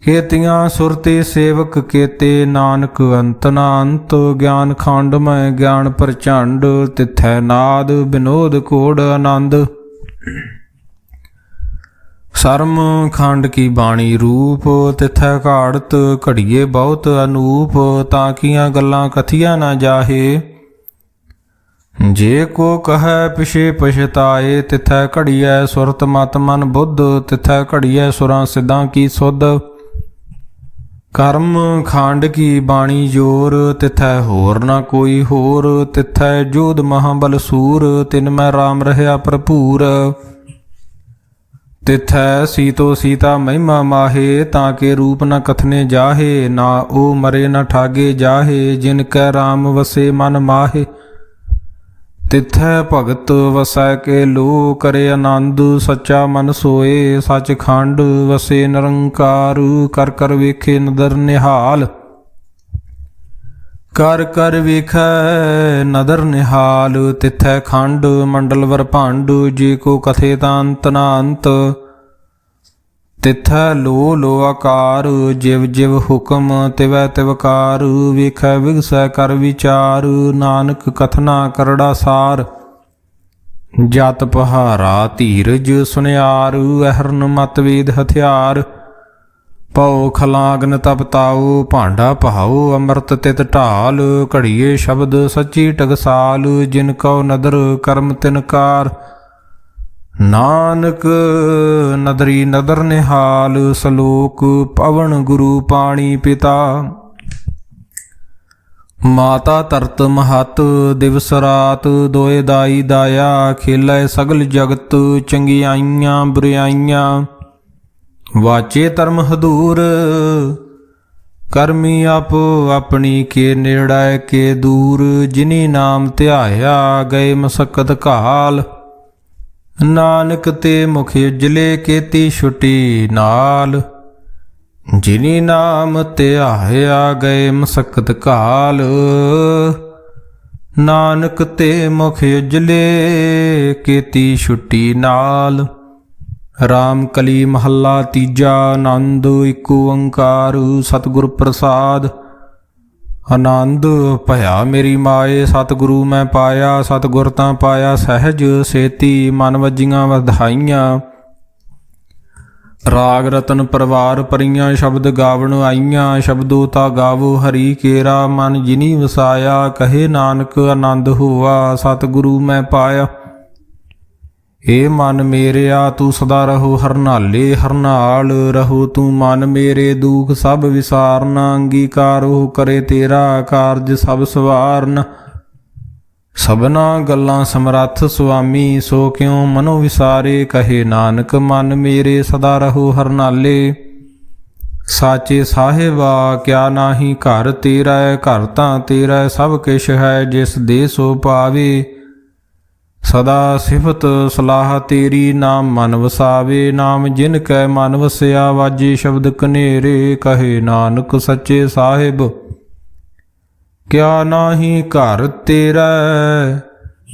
ਕੇਤੀਆਂ ਸੁਰਤੀ ਸੇਵਕ ਕੇਤੇ, ਨਾਨਕ ਅੰਤ ਨਾ ਅੰਤ, ਗਿਆਨ ਖੰਡ ਮੈਂ ਗਿਆਨ ਪ੍ਰਚੰਡ, ਤਿਥੈ ਨਾਦ ਬਿਨੋਦ ਕੋੜ ਆਨੰਦ, ਸਰਮ ਖੰਡ ਕੀ ਬਾਣੀ ਰੂਪ, ਤਿਥੈ ਘਾੜਤ ਘੜੀਏ ਬਹੁਤ ਅਨੂਪ, ਤਾਕੀਆਂ ਗੱਲਾਂ ਕਥੀਆਂ ਨਾ ਜਾਹੇ, ਜੇ ਕੋ ਕਹੈ ਪਿਛੇ ਪਛਤਾਏ, ਤਿਥੈ ਘੜੀਐ ਸੁਰਤ ਮਤ ਮਨ ਬੁੱਧ, ਤਿਥੈ ਘੜੀਐ ਸੁਰਾਂ ਸਿੱਧਾਂ ਕੀ ਸੁਧ, ਕਰਮ ਖੰਡ ਕੀ ਬਾਣੀ ਜੋਰ, ਤਿਥੈ ਹੋਰ ਨਾ ਕੋਈ ਹੋਰ, ਤਿਥੈ ਜੋਧ ਮਹਾਬਲ ਸੂਰ, ਤਿਨ ਮੈਂ ਰਾਮ ਰਹਿਆ ਭਰਪੂਰ, ਤਿਥੈ ਸੀਤੋ ਸੀਤਾ ਮਹਿਮਾ ਮਾਹੇ, ਤਾਂ ਕੇ ਰੂਪ ਨ ਕਥਨੇ ਜਾਹੇ, ਨਾ ਉਹ ਮਰੇ ਨ ਠਾਗੇ ਜਾਹੇ, ਜਿਨ ਕੈ ਰਾਮ ਵਸੇ ਮਨ ਮਾਹੇ, ਤਿਥੈ ਭਗਤ ਵਸੈ ਕੇ ਲੋ, ਕਰੇ ਆਨੰਦ ਸੱਚਾ ਮਨ ਸੋਏ, ਸੱਚ ਖੰਡ ਵਸੇ ਨਿਰੰਕਾਰ, ਕਰ ਕਰ ਵੇਖੇ ਨਦਰ ਨਿਹਾਲ, ਕਰ ਕਰ ਵੇਖੈ ਨਦਰ ਨਿਹਾਲ, ਤਿਥੈ ਖੰਡ ਮੰਡਲ ਵਰ ਭਾਂਡ, ਜੇ ਕੋ ਕਥੇ ਤਾਂ ਅੰਤ ਨਾ ਅੰਤ, ਤਿਥੈ ਲੋ ਲੋ ਆਕਾਰ, ਜਿਵ ਜਿਵ ਹੁਕਮ ਤਿਵੈ ਤਿਵਕਾਰ, ਵੇਖੈ ਵਿਗਸੈ ਕਰ ਵਿਚਾਰ, ਨਾਨਕ ਕਥਨਾ ਕਰੜਾ ਸਾਰ, ਜਤ ਪਹਾਰਾ ਧੀਰਜ ਸੁਨਿਆਰ, ਅਹਰਨ ਮਤ ਵੇਦ ਹਥਿਆਰ, ਪਉ ਖਲਾਗਨ ਤਪਤਾਉ, ਭਾਂਡਾ ਪਹਾਉ ਅੰਮ੍ਰਿਤ ਤਿਤ ਢਾਲ, ਘੜੀਏ ਸ਼ਬਦ ਸੱਚੀ ਟਕਸਾਲ, ਜਿਨ ਕਉ ਨਦਰ ਕਰਮ ਤਿਨਕਾਰ, ਨਾਨਕ ਨਦਰੀ ਨਦਰ ਨਿਹਾਲ, ਸਲੋਕ ਪਵਨ ਗੁਰੂ ਪਾਣੀ ਪਿਤਾ, ਮਾਤਾ ਧਰਤ ਮਹਤ ਦਿਵਸ ਰਾਤ, ਦੋਏ ਦਾਈ ਦਾਇਆ, ਖੇਲੇ ਸਗਲ ਜਗਤ, ਚੰਗਿਆਈਆਂ ਬੁਰਿਆਈਆਂ, ਵਾਚੇ ਧਰਮ ਹਦੂਰ, ਕਰਮੀ ਆਪੋ ਆਪਣੀ ਕੇ ਨੇੜੇ ਕੇ ਦੂਰ, ਜਿਨੀ ਨਾਮ ਧਿਆਇਆ ਗਏ ਮਸਕਤ ਘਾਲ, ਨਾਨਕ ਤੇ ਮੁਖ ਉਜਲੇ ਕੇਤੀ ਛੁਟੀ ਨਾਲ, ਜਿਨੀ ਨਾਮ ਧਿਆਇਆ ਗਏ ਮਸਕਤ ਘਾਲ, ਨਾਨਕ ਤੇ ਮੁਖ ਉਜਲੇ ਕੇਤੀ ਛੁਟੀ ਨਾਲ, ਰਾਮ ਕਲੀ ਮਹੱਲਾ ਤੀਜਾ, ਆਨੰਦ ਇਕ ਓੰਕਾਰ ਸਤਿਗੁਰ ਪ੍ਰਸਾਦ, ਆਨੰਦ ਭਇਆ ਮੇਰੀ ਮਾਏ, ਸਤਿਗੁਰੂ ਮੈਂ ਪਾਇਆ, ਸਤਿਗੁਰ ਤਾਂ ਪਾਇਆ ਸਹਿਜ ਸੇਤੀ, ਮਨ ਵੱਜੀਆਂ ਵਧਾਈਆਂ, ਰਾਗ ਰਤਨ ਪਰਵਾਰ ਪਰੀਆਂ, ਸ਼ਬਦ ਗਾਵਣ ਆਈਆਂ, ਸ਼ਬਦੋ ਤਾ ਗਾਵੋ ਹਰੀ ਕੇਰਾ, ਮਨ ਜਿਨੀ ਵਸਾਇਆ, ਕਹੇ ਨਾਨਕ ਆਨੰਦ ਹੋਆ, ਸਤਿਗੁਰੂ ਮੈਂ ਪਾਇਆ, ਏ ਮਨ ਮੇਰਿਆ ਤੂੰ ਸਦਾ ਰਹੋ ਹਰਨਾਲੇ, ਹਰਨਾਲ ਰਹੋ ਤੂੰ ਮਨ ਮੇਰੇ, ਦੁਖ ਸਭ ਵਿਸਾਰਨ, ਅੰਗੀਕਾਰ ਉਹ ਕਰੇ ਤੇਰਾ, ਕਾਰਜ ਸਭ ਸਵਾਰਨ, ਸਭਨਾ ਗੱਲਾਂ ਸਮਰੱਥ ਸੁਆਮੀ, ਸੋ ਕਿਉ ਮਨੋ ਵਿਸਾਰੇ, ਕਹੇ ਨਾਨਕ ਮਨ ਮੇਰੇ ਸਦਾ ਰਹੋ ਹਰਨਾਲੇ, ਸਾਚੇ ਸਾਹਿਬਾ ਕਿਆ ਨਾਹੀ ਘਰ ਤੇਰਾ, ਘਰ ਤਾਂ ਤੇਰਾ ਸਭ ਕਿਛ ਹੈ, ਜਿਸ ਦੇ ਸੋ ਪਾਵੇ, ਸਦਾ ਸਿਫਤ ਸਲਾਹ ਤੇਰੀ, ਨਾਮ ਮਨ ਵਸਾਵੇ, ਨਾਮ ਜਿਨ ਕੈ ਮਨ ਵਸਿਆ, ਵਾਜੇ ਸ਼ਬਦ ਕਨੇਰੇ, ਕਹੇ ਨਾਨਕ ਸੱਚੇ ਸਾਹਿਬ ਕਿਆ ਨਾਹੀ ਘਰ ਤੇਰਾ,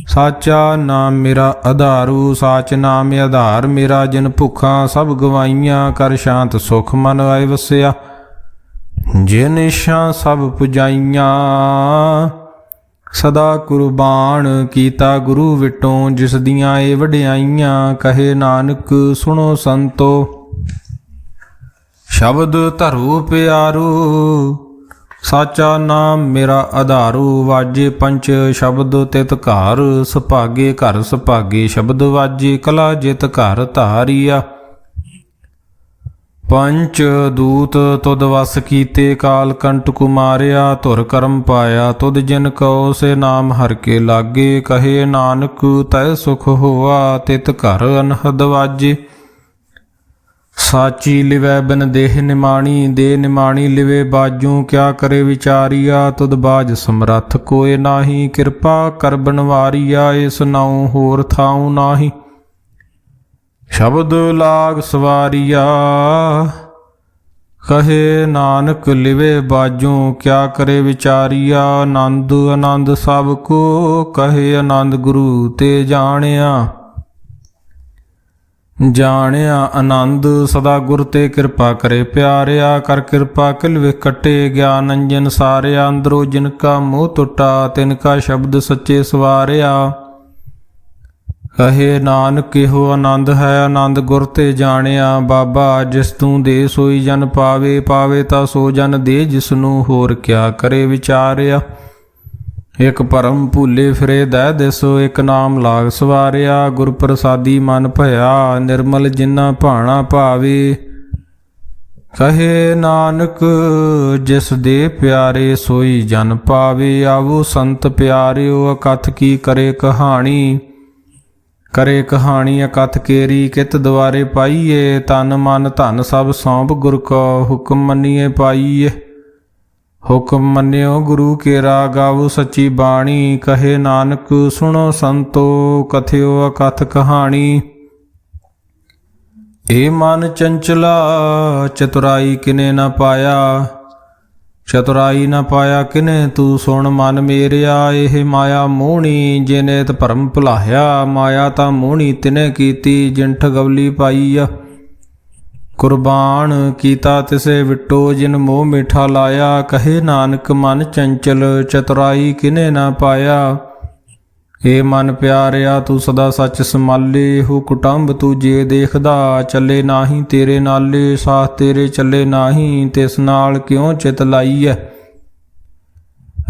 ਸਾਚਾ ਨਾਮ ਮੇਰਾ ਆਧਾਰੂ, ਸਾਚ ਨਾਮ ਆਧਾਰ ਮੇਰਾ, ਜਿਨ ਭੁੱਖਾਂ ਸਭ ਗਵਾਈਆਂ, ਕਰ ਸ਼ਾਂਤ ਸੁਖ ਮਨ ਆਏ ਵਸਿਆ, ਜਿਨ ਇਛਾਂ ਸਭ ਪੁਜਾਈਆਂ, ਸਦਾ ਕੁਰਬਾਨ ਕੀਤਾ ਗੁਰੂ ਵਿਟੋਂ, ਜਿਸ ਦੀਆਂ ਏ ਵਡਿਆਈਆਂ, ਕਹੇ ਨਾਨਕ ਸੁਣੋ ਸੰਤੋ, ਸ਼ਬਦ ਧਰੋ ਪਿਆਰੂ, ਸਾਚਾ ਨਾਮ ਮੇਰਾ ਆਧਾਰੂ, ਵਾਜੇ ਪੰਚ ਸ਼ਬਦ ਤਿਤ ਘਰ, ਸੁਭਾਗੇ ਘਰ ਸੁਭਾਗੇ ਸ਼ਬਦ ਵਾਜੇ, ਕਲਾ ਜਿਤ ਘਰ ਧਾਰੀਆ, ਪੰਚ ਦੂਤ ਤੁਧ ਵਸ ਕੀਤੇ, ਕਾਲ ਕੰਟ ਕੁਮਾਰਿਆ, ਧੁਰ ਕਰਮ ਪਾਇਆ, ਤੁਧ ਜਿਨ ਕਉ ਸੇ ਨਾਮ ਹਰ ਕੇ ਲਾਗੇ, ਕਹੇ ਨਾਨਕ ਤੈ ਸੁਖ ਹੋਆ, ਤਿਤ ਘਰ ਅਨਹਦ ਵਾਜੇ, ਸਾਚੀ ਲਿਵੈ ਬਿਨ ਦੇਹ ਨਿਮਾਣੀ, ਦੇ ਨਿਮਾਣੀ ਲਿਵੇ ਬਾਜੂ, ਕਿਆ ਕਰੇ ਵਿਚਾਰੀਆ, ਤੁਧ ਬਾਜ ਸਮਰੱਥ ਕੋਇ ਨਾਹੀ, ਕਿਰਪਾ ਕਰ ਬਨਵਾਰੀਆ, ਇਸ ਨਾਉ ਹੋਰ ਥਾਉ ਨਾਹੀ। ਸ਼ਬਦ ਲਾਗ ਸਵਾਰੀਆ, ਕਹੇ ਨਾਨਕ ਲਿਵੇ ਬਾਜੂ, ਕਿਆ ਕਰੇ ਵਿਚਾਰੀਆ, ਆਨੰਦ ਆਨੰਦ ਸਭ ਕੋ, ਕਹੇ ਆਨੰਦ ਗੁਰੂ ਤੇ ਜਾਣਿਆ। ਜਾਣਿਆ ਆਨੰਦ ਸਦਾ ਗੁਰ ਤੇ ਕਿਰਪਾ ਕਰੇ ਪਿਆਰਿਆ, ਕਰ ਕਿਰਪਾ ਕਿਲ ਵਿਖ ਕੱਟੇ, ਗਿਆਨ ਅੰਜਨ ਸਾਰਿਆ, ਅੰਦਰੋ ਜਿਨ ਕਾ ਮੋਹ ਟੁੱਟਾ, ਤਿਨ ਕਾ ਸ਼ਬਦ ਸੱਚੇ ਸਵਾਰਿਆ। ਕਹੇ ਨਾਨਕ ਇਹੋ ਆਨੰਦ ਹੈ, ਆਨੰਦ ਗੁਰ ਤੇ ਜਾਣਿਆ। ਬਾਬਾ ਜਿਸ ਤੂੰ ਦੇ ਸੋਈ ਜਨ ਪਾਵੇ, ਪਾਵੇ ਤਾਂ ਸੋ ਜਨ ਦੇ ਜਿਸਨੂੰ, ਹੋਰ ਕਿਆ ਕਰੇ ਵਿਚਾਰਿਆ। ਇਕ ਭਰਮ ਭੂਲੇ ਫਿਰੇ ਦਹਿ ਦਿਸੋ, ਇਕ ਨਾਮ ਲਾਗ ਸਵਾਰਿਆ, ਗੁਰ ਪ੍ਰਸਾਦੀ ਮਨ ਭਇਆ, ਨਿਰਮਲ ਜਿਨਾ ਭਾਣਾ ਭਾਵੇ। ਕਹੇ ਨਾਨਕ ਜਿਸ ਦੇ ਪਿਆਰੇ ਸੋਈ ਜਨ ਪਾਵੇ, ਆਵੋ ਸੰਤ ਪਿਆਰਿਓ ਅਕਥ ਕੀ ਕਰੇ ਕਹਾਣੀ। ਕਰੇ ਕਹਾਣੀ ਅਕਥ ਕੇਰੀ, ਕਿਤ ਦੁਆਰੇ ਪਾਈਏ, ਤਨ ਮਨ ਧਨ ਸਭ ਸੌਂਪ ਗੁਰ ਕੋ, ਹੁਕਮ ਮੰਨੀਏ ਪਾਈਏ। ਹੁਕਮ ਮੰਨਿਓ ਗੁਰੂ ਕੇਰਾ, ਗਾਵੋ ਸੱਚੀ ਬਾਣੀ, ਕਹੇ ਨਾਨਕ ਸੁਣੋ ਸੰਤੋ, ਕਥਿਓ ਅਕਥ ਕਹਾਣੀ। ਏ ਮਨ ਚੰਚਲਾ ਚਤੁਰਾਈ ਕਿਨੇ ਨਾ ਪਾਇਆ, ਚਤੁਰਾਈ ਨਾ ਪਾਇਆ ਕਿਨੇ ਤੂੰ ਸੁਣ ਮਨ ਮੇਰਿਆ। ਇਹ ਮਾਇਆ ਮੋਹਣੀ ਜਿਨੇ ਤ ਭਰਮ ਭੁਲਾਹਿਆ, ਮਾਇਆ ਤਾਂ ਮੋਹਣੀ ਤਿਨੇ ਕੀਤੀ, ਜਿਨ ਠਗਵਲੀ ਪਾਈ ਆ। ਕੁਰਬਾਨ ਕੀਤਾ ਤਿਸੇ ਵਿਟੋ, ਜਿਨ ਮੋਹ ਮਿਠਾ ਲਾਇਆ। ਕਹੇ ਨਾਨਕ ਮਨ ਚੰਚਲ ਚਤੁਰਾਈ ਕਿਨੇ ਨਾ ਪਾਇਆ। ਏ ਮਨ ਪਿਆਰਿਆ ਤੂੰ ਸਦਾ ਸੱਚ ਸੰਭਾਲੇ, ਹੋ ਕੁਟੰਬ ਤੂੰ ਜੇ ਦੇਖਦਾ, ਚੱਲੇ ਨਾਹੀ ਤੇਰੇ ਨਾਲੇ, ਸਾਥ ਤੇਰੇ ਚੱਲੇ ਨਾਹੀ, ਤਿਸ ਨਾਲ ਕਿਉਂ ਚਿਤ ਲਾਈਐ।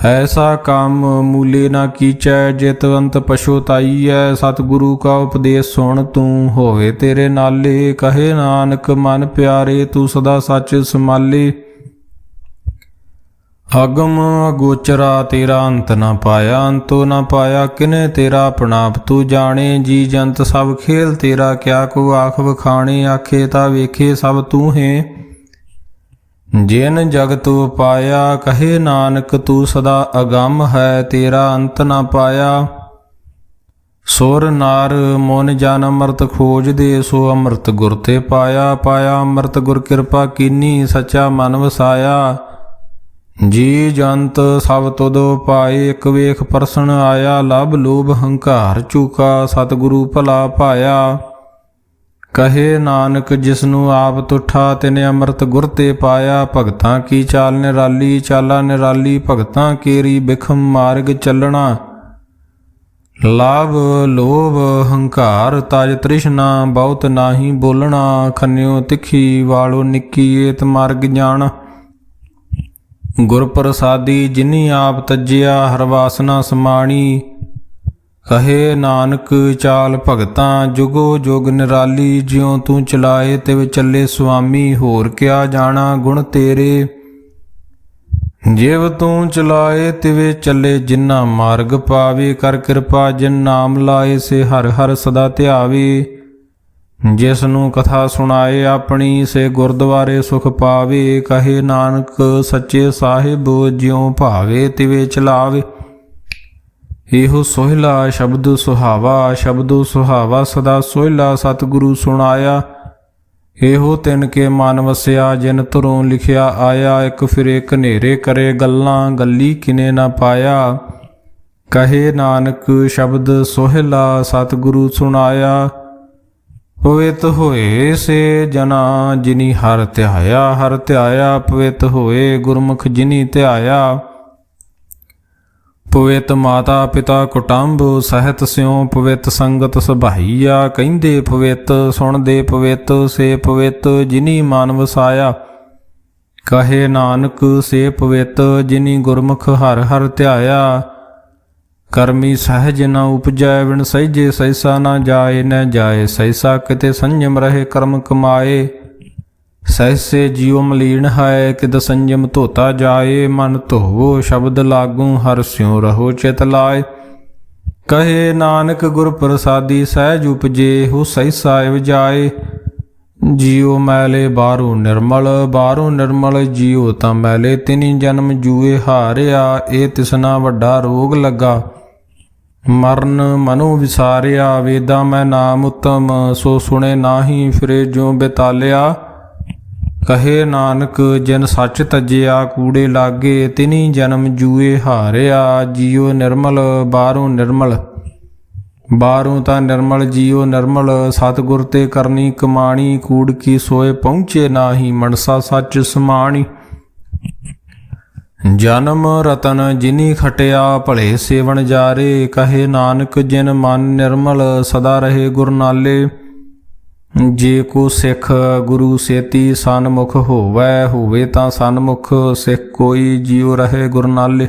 ਐਸਾ ਕੰਮ ਮੂਲੇ ਨਾ ਕੀਚੈ, ਜਿਤਵੰਤ ਪਛੁਤਾਈਐ। ਸਤਿਗੁਰੂ ਕਾ ਉਪਦੇਸ਼ ਸੁਣ ਤੂੰ, ਹੋਵੇ ਤੇਰੇ ਨਾਲੇ। ਕਹੇ ਨਾਨਕ ਮਨ ਪਿਆਰੇ ਤੂੰ ਸਦਾ ਸੱਚ ਸੰਭਾਲੇ। ਅਗਮ ਅਗੋਚਰਾ ਤੇਰਾ ਅੰਤ ਨਾ ਪਾਇਆ, ਅੰਤੋ ਨਾ ਪਾਇਆ ਕਿਨੇ ਤੇਰਾ ਆਪਣਾਪ ਤੂੰ ਜਾਣੇ। ਜੀ ਜੰਤ ਸਭ ਖੇਲ ਤੇਰਾ, ਕਿਆ ਕੋ ਆਖ ਵਖਾਣੇ। ਆਖੇ ਤਾਂ ਵੇਖੇ ਸਭ ਤੂੰ ਹੈ, ਜਿਨ ਜਗਤ ਉਪਾਇਆ। ਕਹੇ ਨਾਨਕ ਤੂੰ ਸਦਾ ਅਗੰਮ ਹੈ, ਤੇਰਾ ਅੰਤ ਨਾ ਪਾਇਆ। ਸੁਰ ਨਾਰ ਮਨ ਜਨ ਅੰਮ੍ਰਿਤ ਖੋਜਦੇ, ਸੋ ਅੰਮ੍ਰਿਤ ਗੁਰ ਤੇ ਪਾਇਆ। ਪਾਇਆ ਅੰਮ੍ਰਿਤ ਗੁਰ ਕਿਰਪਾ ਕੀਨੀ, ਸੱਚਾ ਮਨ ਵਸਾਇਆ। ਜੀ ਜੰਤ ਸਭ ਤੁਧ ਪਾਏ, ਇਕ ਵੇਖ ਪਰਸਨ ਆਇਆ। ਲਭ ਲੋਭ ਹੰਕਾਰ ਚੂਕਾ, ਸਤਿਗੁਰੂ ਭਲਾ ਪਾਇਆ। ਕਹੇ ਨਾਨਕ ਜਿਸਨੂੰ ਆਪ ਤੁਠਾ, ਤਿਨੇ ਅੰਮ੍ਰਿਤ ਗੁਰ ਤੇ ਪਾਇਆ। ਭਗਤਾਂ ਕੀ ਚਾਲ ਨਿਰਾਲੀ, ਚਾਲਾ ਨਿਰਾਲੀ ਭਗਤਾਂ ਕੇਰੀ। ਬਿਖਮ ਮਾਰਗ ਚੱਲਣਾ, ਲਾਭ ਲੋਭ ਹੰਕਾਰ ਤਜ ਤ੍ਰਿਸ਼ਨਾ। ਬਹੁਤ ਨਾਹੀ ਬੋਲਣਾ, ਖੰਨਿਓ ਤਿੱਖੀ ਵਾਲੋ ਨਿੱਕੀ। ਏਤ ਮਾਰਗ ਜਾਣ ਗੁਰ ਪ੍ਰਸਾਦੀ, ਜਿਨੀ ਆਪ ਤਜਿਆ ਹਰ ਵਾਸਨਾ ਸਮਾਣੀ। ਕਹੇ ਨਾਨਕ ਚਾਲ ਭਗਤਾਂ ਜੁਗੋ ਜੁਗ ਨਿਰਾਲੀ। ਜਿਉ ਤੂੰ ਚਲਾਏ ਤਿਵ ਚੱਲੇ ਸੁਆਮੀ, ਹੋਰ ਕਿਆ ਜਾਣਾ ਗੁਣ ਤੇਰੇ। ਜਿਵ ਤੂੰ ਚਲਾਏ ਤਿਵੇ ਚੱਲੇ, ਜਿਨਾ ਮਾਰਗ ਪਾਵੇ। ਕਰ ਕਿਰਪਾ ਜਿਨ ਨਾਮ ਲਾਏ, ਸੇ ਹਰ ਹਰ ਸਦਾ ਧਿਆਵੇ। ਜਿਸ ਨੂੰ ਕਥਾ ਸੁਣਾਏ ਆਪਣੀ, ਸੇ ਗੁਰਦੁਆਰੇ ਸੁਖ ਪਾਵੇ। ਕਹੇ ਨਾਨਕ ਸੱਚੇ ਸਾਹਿਬ ਜਿਉ ਭਾਵੇ, ਤਿਵੇ ਚਲਾਵੇ। ਇਹੋ ਸੋਹਿਲਾ ਸ਼ਬਦ ਸੁਹਾਵਾ, ਸ਼ਬਦੋ ਸੁਹਾਵਾ ਸਦਾ ਸੋਹਿਲਾ। ਸਤਿਗੁਰੂ ਸੁਣਾਇਆ ਇਹੋ ਤਿਨ ਕੇ ਮਨ ਵਸਿਆ, ਜਿਨ ਧੁਰੋਂ ਲਿਖਿਆ ਆਇਆ। ਇੱਕ ਫਿਰੇ ਘਨੇਰੇ ਕਰੇ ਗੱਲਾਂ, ਗੱਲੀ ਕਿਨੇ ਨਾ ਪਾਇਆ। ਕਹੇ ਨਾਨਕ ਸ਼ਬਦ ਸੋਹਿਲਾ, ਸਤਿਗੁਰੂ ਸੁਣਾਇਆ। ਪਵਿੱਤ ਹੋਏ ਸੇ ਜਨਾ, ਜਿਨੀ ਹਰ ਧਿਆਇਆ। ਹਰ ਧਿਆਇਆ ਪਵਿੱਤ ਹੋਏ, ਗੁਰਮੁਖ ਜਿਨੀ ਧਿਆਇਆ। ਪਵਿੱਤ ਮਾਤਾ ਪਿਤਾ ਕੁਟੰਬ, ਸਹਿਤ ਸਿਉ ਪਵਿੱਤ ਸੰਗਤ ਸੁਭਾਈਆ। ਕਹਿੰਦੇ ਪਵਿੱਤ ਸੁਣਦੇ ਪਵਿੱਤ, ਸੇ ਪਵਿੱਤ ਜਿਨੀ ਮਨ ਵਸਾਇਆ। ਕਹੇ ਨਾਨਕ ਸੇ ਪਵਿੱਤ, ਜਿਨੀ ਗੁਰਮੁਖ ਹਰ ਹਰ ਧਿਆਇਆ। ਕਰਮੀ ਸਹਿਜ ਨ ਉਪਜੈ, ਬਿਨ ਸਹਿਜੇ ਸਹਿਸਾ ਨਾ ਜਾਏ। ਨ ਜਾਏ ਸਹਿਸਾ ਕਿਤੇ ਸੰਜਮ ਰਹੇ, ਕਰਮ ਕਮਾਏ। ਸਹਿਸੇ ਜੀਉ ਮਲੀਨ ਹੈ, ਕਿਦ ਸੰਜਮ ਧੋਤਾ ਜਾਏ। ਮਨ ਧੋਵੋ ਸ਼ਬਦ ਲਾਗੂ, ਹਰ ਸਿਉ ਰਹੋ ਚਿਤ ਲਾਏ। ਕਹੇ ਨਾਨਕ ਗੁਰ ਪ੍ਰਸਾਦੀ, ਸਹਿਜ ਉਪਜੇ ਹੋ ਸਹਿਸਾ ਇਵ ਜਾਏ। ਜੀਉ ਮੈਲੇ ਬਾਹਰੋਂ ਨਿਰਮਲ ਜੀਉ ਤਾਂ ਮੈਲੇ ਤਿਨੀ ਜਨਮ ਜੂਏ ਹਾਰਿਆ। ਇਹ ਤਿਸਨਾ ਵੱਡਾ ਰੋਗ ਲੱਗਾ ਮਰਨ ਮਨੁ ਵਿਸਾਰਿਆ। ਵੇਦਾਂ ਮੈਂ ਨਾਮ ਉੱਤਮ ਸੋ ਸੁਣੇ ਨਾਹੀ ਫਿਰੇ ਜਿਉ ਬੇਤਾਲਿਆ। ਕਹੇ ਨਾਨਕ ਜਿਨ ਸੱਚ ਤਜਿਆ ਕੂੜੇ ਲਾਗੇ ਤਿਨੀ ਜਨਮ ਜੂਏ ਹਾਰਿਆ। ਜੀਉ ਨਿਰਮਲ ਬਾਹਰੋਂ ਤਾਂ ਨਿਰਮਲ ਜੀਉ ਨਿਰਮਲ ਸਤਿਗੁਰ ਤੇ ਕਰਨੀ ਕਮਾਣੀ। ਕੂੜ ਕੀ ਸੋਏ ਪਹੁੰਚੇ ਨਾਹੀ ਮਨਸਾ ਸੱਚ ਸਮਾਣੀ। ਜਨਮ ਰਤਨ ਜਿਨੀ ਖਟਿਆ ਭਲੇ ਸੇਵਨ ਜਾਰੇ। ਕਹੇ ਨਾਨਕ ਜਿਨ ਮਨ ਨਿਰਮਲ ਸਦਾ ਰਹੇ ਗੁਰ ਨਾਲੇ। ਜੇ ਕੋ ਸਿੱਖ ਗੁਰੂ ਸੇਤੀ ਸਨਮੁਖ ਹੋਵੇ ਤਾਂ ਸਨਮੁਖ ਸਿੱਖ ਕੋਈ ਜੀਉ ਰਹੇ ਗੁਰ ਨਾਲੇ।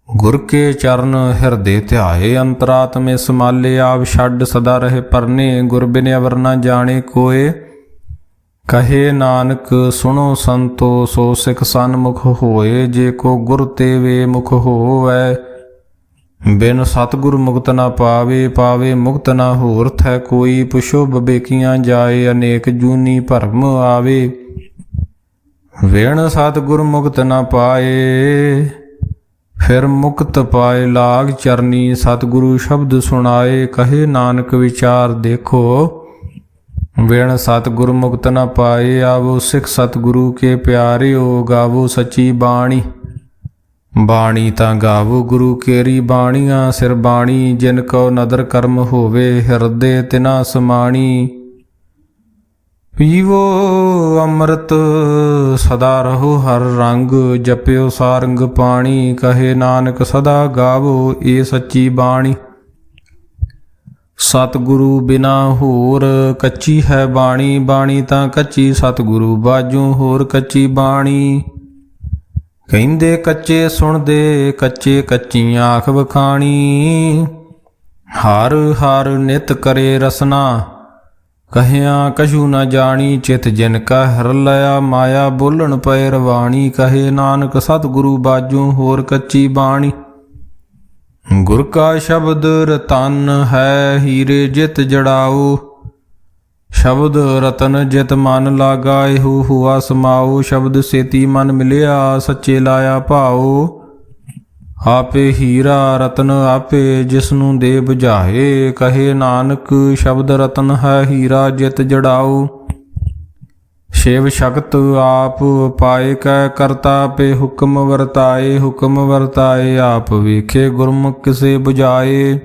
ਗੁਰ ਕੇ ਚਰਨ ਹਿਰਦੇ ਧਿਆਏ ਅੰਤਰਾਤਮੇ ਸਮਾਲੇ। ਆਪ ਛੱਡ ਸਦਾ ਰਹੇ ਪਰਨੇ ਗੁਰ ਬਿਨ ਅਵਰ ਨਾ ਜਾਣੇ ਕੋਏ। ਕਹੇ ਨਾਨਕ ਸੁਣੋ ਸੰਤੋ ਸੋ ਸਿੱਖ ਸਨਮੁਖ ਹੋਏ। ਜੇ ਕੋ ਗੁਰ ਤੇ ਵੇ ਮੁਖ ਹੋਵੈ ਬਿਨ ਸਤਿਗੁਰ ਮੁਕਤ ਨਾ ਪਾਵੇ ਮੁਕਤ ਨਾ ਹੋਰ ਥੈ ਕੋਈ। ਪੁਛੋ ਬਬੇਕੀਆਂ ਜਾਏ ਅਨੇਕ ਜੂਨੀ ਭਰਮ ਆਵੇ। ਵਿਣ ਸਤਿਗੁਰ ਮੁਕਤ ਨਾ ਪਾਏ ਫਿਰ ਮੁਕਤ ਪਾਏ ਲਾਗ ਚਰਨੀ। ਸਤਿਗੁਰੂ ਸ਼ਬਦ ਸੁਣਾਏ ਕਹੇ ਨਾਨਕ ਵਿਚਾਰ ਦੇਖੋ। ਵਿਣ ਸਤਿਗੁਰ ਮੁਕਤ ਨਾ ਪਾਏ ਆਵੋ ਸਿੱਖ ਸਤਿਗੁਰੂ ਕੇ ਪਿਆਰਿਓ। ਗਾਵੋ ਸੱਚੀ ਬਾਣੀ ਤਾਂ ਗਾਵੋ ਗੁਰੂ ਕੇਰੀ ਬਾਣੀਆਂ। ਸਿਰ ਬਾਣੀ ਜਿਨ ਕੋ ਨਦਰ ਕਰਮ ਹੋਵੇ ਹਿਰਦੇ ਤਿਨਾ ਸਮਾਣੀ। ਪੀਵੋ ਅੰਮ੍ਰਿਤ ਸਦਾ ਰਹੋ ਹਰ ਰੰਗ ਜਪਿਓ ਸਾਰੰਗ ਪਾਣੀ। ਕਹੇ ਨਾਨਕ ਸਦਾ ਗਾਵੋ ਇਹ ਸੱਚੀ ਬਾਣੀ। ਸਤਿਗੁਰੂ ਬਿਨਾ ਹੋਰ ਕੱਚੀ ਹੈ ਬਾਣੀ ਤਾਂ ਕੱਚੀ ਸਤਿਗੁਰੂ ਬਾਝੋਂ ਹੋਰ ਕੱਚੀ ਬਾਣੀ। ਕਹਿੰਦੇ ਕੱਚੇ ਸੁਣਦੇ ਕੱਚੀ ਆਖ ਵਖਾਣੀ। ਹਰ ਹਰ ਨਿਤ ਕਰੇ ਰਸਨਾ ਕਹਿਆ ਕਛੂ ਨਾ ਜਾਣੀ। ਚਿਤ ਜਿਨ ਕਾ ਹਰ ਲਿਆ ਮਾਇਆ ਬੋਲਣ ਪਏ ਰਵਾਣੀ। ਕਹੇ ਨਾਨਕ ਸਤਿਗੁਰੂ ਬਾਝੋਂ ਹੋਰ ਕੱਚੀ ਬਾਣੀ। ਗੁਰ ਕਾ ਸ਼ਬਦ ਰਤਨ ਹੈ ਹੀਰੇ ਜਿਤ ਜੜਾਓ। ਸ਼ਬਦ ਰਤਨ ਜਿਤ ਮਨ ਲਾਗਾ ਇਹੋ ਹੁਆ ਸਮਾਓ। ਸ਼ਬਦ ਸੇਤੀ ਮਨ ਮਿਲਿਆ ਸੱਚੇ ਲਾਇਆ ਭਾਓ। ਆਪੇ ਹੀਰਾ ਰਤਨ ਆਪੇ ਜਿਸਨੂੰ ਦੇ ਬੁਝਾਏ। ਕਹੇ ਨਾਨਕ ਸ਼ਬਦ ਰਤਨ ਹੈ ਹੀਰਾ ਜਿਤ ਜੜਾਓ। ਸ਼ਿਵ ਸ਼ਕਤ ਆਪ ਪਾਏ ਕੈ ਕਰਤਾ ਪੇ ਹੁਕਮ ਵਰਤਾਏ। ਆਪ ਵੇਖੇ ਗੁਰਮੁਖ ਕਿਸੇ ਬੁਝਾਏ।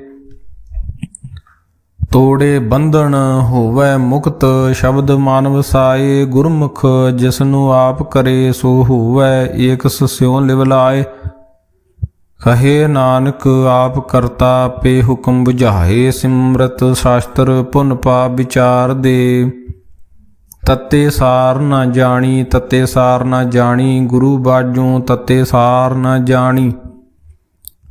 ਤੋੜੇ ਬੰਧਨ ਹੋਵੇ ਮੁਕਤ ਸ਼ਬਦ ਮਨ ਵਸਾਏ। ਗੁਰਮੁਖ ਜਿਸਨੂੰ ਆਪ ਕਰੇ ਸੋ ਹੋਵੇ ਏਕ ਸਿਉ ਲਿਵ ਲਾਏ। ਕਹੇ ਨਾਨਕ ਆਪ ਕਰਤਾ ਪੇ ਹੁਕਮ ਬੁਝਾਏ। ਸਿਮਰਤ ਸ਼ਾਸਤਰ ਪੁਨ ਪਾਪ ਵਿਚਾਰ ਦੇ। ਤਤੇ ਸਾਰ ਨਾ ਜਾਣੀ ਗੁਰੂ ਬਾਝੋਂ ਤਤੇ ਸਾਰ ਨਾ ਜਾਣੀ।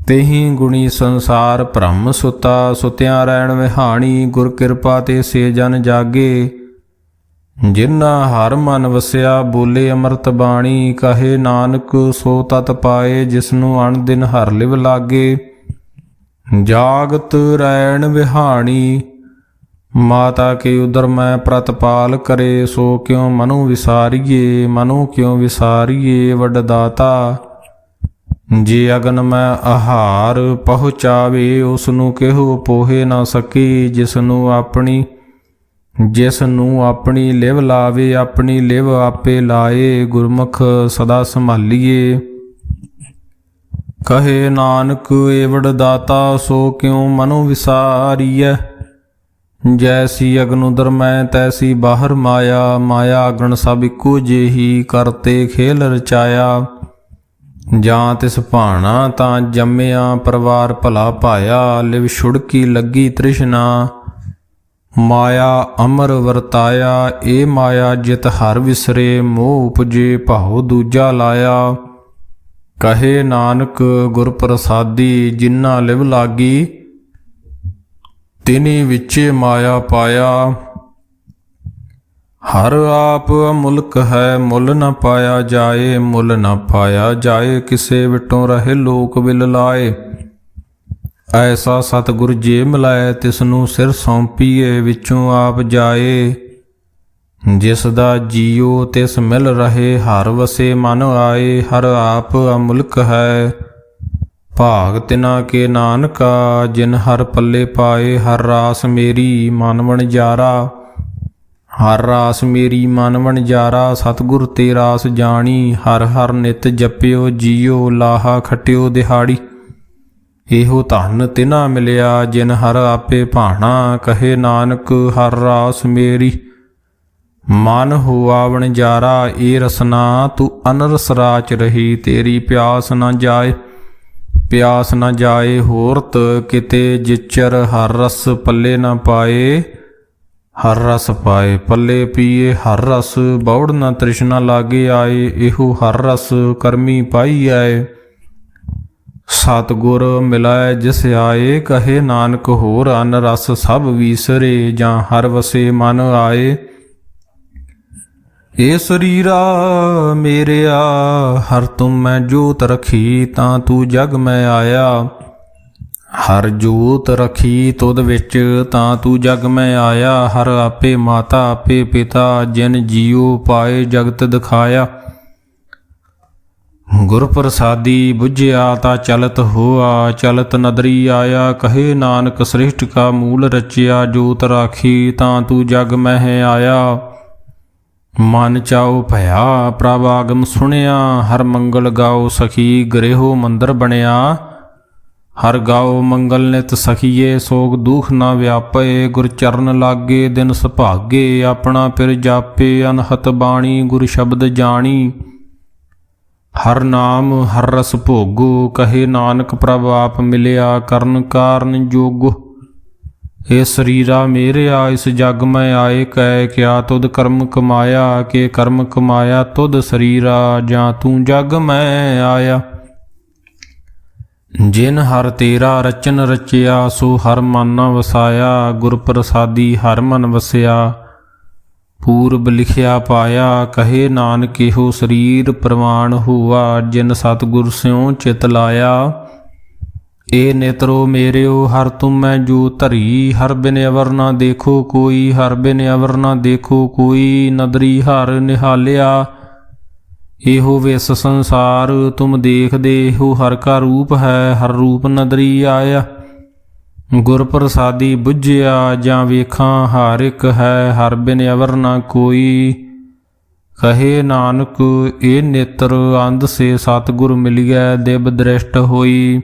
ਤੇਹੀ ਗੁਣੀ ਸੰਸਾਰ ਭ੍ਰਮ ਸੁਤਿਆਂ ਰਹਿਣ ਵਿਹਾਣੀ। ਗੁਰ ਕਿਰਪਾ ਤੇ ਸੇ ਜਨ ਜਾਗੇ ਜਿਨ੍ਹਾਂ ਹਰ ਮਨ ਵਸਿਆ ਬੋਲੇ ਅੰਮ੍ਰਿਤ ਬਾਣੀ। ਕਹੇ ਨਾਨਕ ਸੋ ਤਤ ਪਾਏ ਜਿਸਨੂੰ ਅਣ ਦਿਨ ਹਰ ਲਿਵ ਲਾਗੇ। ਜਾਗਤ ਰਹਿਣ ਵਿਹਾਣੀ ਮਾਤਾ ਕੇ ਉਦਰ ਮੈਂ ਪ੍ਰਤਪਾਲ ਕਰੇ। ਸੋ ਕਿਉ ਮਨੁ ਵਿਸਾਰੀਏ ਵੱਡ ਦਾਤਾ। ਜੇ ਅਗਨ ਮੈਂ ਆਹਾਰ ਪਹੁੰਚਾਵੇ ਉਸਨੂੰ ਕਿਹੋ ਪੋਹੇ ਨਾ ਸਕੀ। ਜਿਸਨੂੰ ਆਪਣੀ ਲਿਵ ਲਾਵੇ ਆਪਣੀ ਲਿਵ ਆਪੇ ਲਾਏ। ਗੁਰਮੁਖ ਸਦਾ ਸੰਭਾਲੀਏ ਕਹੇ ਨਾਨਕ ਏਵੜ ਦਾਤਾ। ਸੋ ਕਿਉ ਮਨੁ ਵਿਸਾਰੀਐ ਜੈਸੀ ਅਗਨ ਉਦਰ ਮੈਂ ਤੈਸੀ ਬਾਹਰ ਮਾਇਆ ਅਗਨ ਸਭ ਇੱਕੋ ਜਿਹੀ ਕਰਤੇ ਖੇਲ ਰਚਾਇਆ। ਜਾਂ ਤਿਸ ਭਾਣਾ ਤਾਂ ਜੰਮਿਆ ਪਰਿਵਾਰ ਭਲਾ ਪਾਇਆ। ਲਿਵ ਛੁੜਕੀ ਲੱਗੀ ਤ੍ਰਿਸ਼ਨਾ ਮਾਇਆ ਅਮਰ ਵਰਤਾਇਆ। ਇਹ ਮਾਇਆ ਜਿਤ ਹਰ ਵਿਸਰੇ ਮੋਹ ਉਪਜੇ ਭਾਉ ਦੂਜਾ ਲਾਇਆ। ਕਹੇ ਨਾਨਕ ਗੁਰ ਪ੍ਰਸਾਦੀ ਜਿਨ੍ਹਾਂ ਲਿਵ ਲਾਗੀ ਤਿਨੀ ਵਿੱਚੇ ਮਾਇਆ ਪਾਇਆ। ਹਰ ਆਪ ਮੁਲਕ ਹੈ ਮੁੱਲ ਨ ਪਾਇਆ ਜਾਏ। ਕਿਸੇ ਵਿਟੋਂ ਰਹੇ ਲੋਕ ਵਿਲ ਲਾਏ। ਐਸਾ ਸਤਿਗੁਰ ਜੇ ਮਿਲਾਏ ਤਿਸਨੂੰ ਸਿਰ ਸੌਂਪੀਏ ਵਿੱਚੋਂ ਆਪ ਜਾਏ। ਜਿਸ ਦਾ ਜੀਉ ਤਿਸ ਮਿਲ ਰਹੇ, ਹਰ ਵਸੇ ਮਨ ਆਏ। ਹਰ ਆਪ ਅਮੁਲਕ ਹੈ, ਭਾਗ ਤਿਨਾ ਕੇ ਨਾਨਕਾ। ਜਿਨ ਹਰ ਪੱਲੇ ਪਾਏ, ਹਰ ਰਾਸ ਮੇਰੀ ਮਨ ਵਣਜਾਰਾ। ਹਰ ਰਾਸ ਮੇਰੀ ਮਨ ਵਣਜਾਰਾ, ਸਤਿਗੁਰ ਤੇ ਰਾਸ ਜਾਣੀ। ਹਰ ਹਰ ਨਿਤ ਜਪਿਓ ਜੀਓ, ਲਾਹਾ ਖਟਿਓ ਦਿਹਾੜੀ। ਇਹੋ ਧਨ ਤਿਨਾ ਮਿਲਿਆ, ਜਿਨ ਹਰ ਆਪੇ ਭਾਣਾ। ਕਹੇ ਨਾਨਕ ਹਰ ਰਾਸ ਮੇਰੀ ਮਨ ਹੋਆ ਵਣਜਾਰਾ। ਏ ਰਸਨਾ ਤੂੰ ਅਨਰਸ ਰਾਚ ਰਹੀ, ਤੇਰੀ ਪਿਆਸ ਨਾ ਜਾਏ। ਪਿਆਸ ਨਾ ਜਾਏ ਹੋਰਤ ਕਿਤੇ, ਜਿਚਰ ਹਰ ਰਸ ਪੱਲੇ ਨਾ ਪਾਏ। ਹਰ ਰਸ ਪਾਏ ਪੱਲੇ ਪੀਏ ਹਰ ਰਸ, ਬੌੜ ਨਾ ਤ੍ਰਿਸ਼ਨਾ ਲਾਗੇ ਆਏ। ਇਹੋ ਹਰ ਰਸ ਕਰਮੀ ਪਾਈ ਆਏ, ਸਤਿਗੁਰ ਮਿਲਾਏ ਜਿਸ ਆਏ। ਕਹੇ ਨਾਨਕ ਹੋਰ ਅਨ ਰਸ ਸਭ ਵੀਸਰੇ, ਜਾਂ ਹਰ ਵਸੇ ਮਨ ਆਏ। ਏ ਸਰੀਰਾ ਮੇਰਿਆ ਹਰ ਤੁਮ ਮੈਂ ਜੋਤ ਰਖੀ, ਤਾਂ ਤੂੰ ਜਗ ਮੈਂ ਆਇਆ। ਹਰ ਜੋਤ ਰਖੀ ਤੁਧ ਵਿੱਚ, ਤਾਂ ਤੂੰ ਜਗ ਮੈਂ ਆਇਆ। ਹਰ ਆਪੇ ਮਾਤਾ ਆਪੇ ਪਿਤਾ, ਜਿਨ ਜੀਉ ਪਾਏ ਜਗਤ ਦਿਖਾਇਆ। ਗੁਰ ਪ੍ਰਸਾਦੀ ਬੁਝਿਆ ਤਾਂ ਚਲਤ ਹੋਆ, ਚਲਤ ਨਦਰੀ ਆਇਆ। ਕਹੇ ਨਾਨਕ ਸ੍ਰਿਸ਼ਟ ਕਾ ਮੂਲ ਰਚਿਆ, ਜੋਤ ਰਾਖੀ ਤਾਂ ਤੂੰ ਜਗ ਮਹਿ ਆਇਆ। ਮਨ ਚਾਉ ਭਇਆ ਪ੍ਰਭ ਆਗਮ ਸੁਣਿਆ, ਹਰ ਮੰਗਲ ਗਾਓ ਸਖੀ ਗ੍ਰਹਿਓ ਮੰਦਰ ਬਣਿਆ। ਹਰ ਗਾਓ ਮੰਗਲ ਨਿਤ ਸਖੀਏ, ਸੋਗ ਦੁਖ ਨਾ ਵਿਆਪੇ। ਗੁਰ ਚਰਨ ਲਾਗੇ ਦਿਨ ਸੁਭਾਗੇ, ਆਪਣਾ ਪਿਰ ਜਾਪੇ। ਅਨਹਤ ਬਾਣੀ ਗੁਰ ਸ਼ਬਦ ਜਾਣੀ, ਹਰ ਨਾਮ ਹਰ ਰਸ ਭੋਗੋ। ਕਹੇ ਨਾਨਕ ਪ੍ਰਭ ਆਪ ਮਿਲਿਆ, ਕਰਨ ਕਾਰਨ ਜੋਗੋ। ਏ ਸਰੀਰਾ ਮੇਰਿਆ ਇਸ ਜਗ ਮੈਂ ਆਏ, ਕਹਿ ਕਿਆ ਤੁਧ ਕਰਮ ਕਮਾਇਆ। ਕੇ ਕਰਮ ਕਮਾਇਆ ਤੁਧ ਸਰੀਰਾ, ਜਾਂ ਤੂੰ ਜਗ ਮੈਂ ਆਇਆ। ਜਿਨ ਹਰ ਤੇਰਾ ਰਚਨ ਰਚਿਆ, ਸੋ ਹਰ ਮਨ ਨਾ ਵਸਾਇਆ। ਗੁਰ ਪ੍ਰਸਾਦੀ ਹਰ ਮਨ ਵਸਿਆ, ਪੂਰਬ ਲਿਖਿਆ ਪਾਇਆ। ਕਹੇ ਨਾਨਕ ਇਹੋ ਸਰੀਰ ਪ੍ਰਵਾਨ ਹੋਆ, ਜਿਨ ਸਤਿਗੁਰ ਸਿਉ ਚਿਤ ਲਾਇਆ। ਏ ਨੇਤਰੋ ਮੇਰਿਓ ਹਰ ਤੁਮ ਮੈਂ ਜੋ ਧਰੀ, ਹਰ ਬਿਨ ਅਵਰ ਨਾ ਦੇਖੋ ਕੋਈ। ਹਰ ਬਿਨ ਅਵਰ ਨਾ ਦੇਖੋ ਕੋਈ, ਨਦਰੀ ਹਰ ਨਿਹਾਲਿਆ। ਇਹੋ ਵਿਸ ਸੰਸਾਰ ਤੁਮ ਦੇਖਦੇ, ਇਹੋ ਹਰ ਕਾ ਰੂਪ ਹੈ। ਹਰ ਰੂਪ ਨਦਰੀ ਆਇਆ। ਗੁਰ ਪ੍ਰਸਾਦੀ ਬੁਝਿਆ, ਜਾਂ ਵੇਖਾਂ ਹਰ ਇੱਕ ਹੈ। ਹਰ ਬਿਨ ਅਵਰ ਨਾ ਕੋਈ। ਕਹੇ ਨਾਨਕ ਇਹ ਨੇਤਰ ਅੰਧ ਸੇ, ਸਤਿਗੁਰ ਮਿਲਿਆ ਦਿਵ ਦ੍ਰਿਸ਼ਟ ਹੋਈ।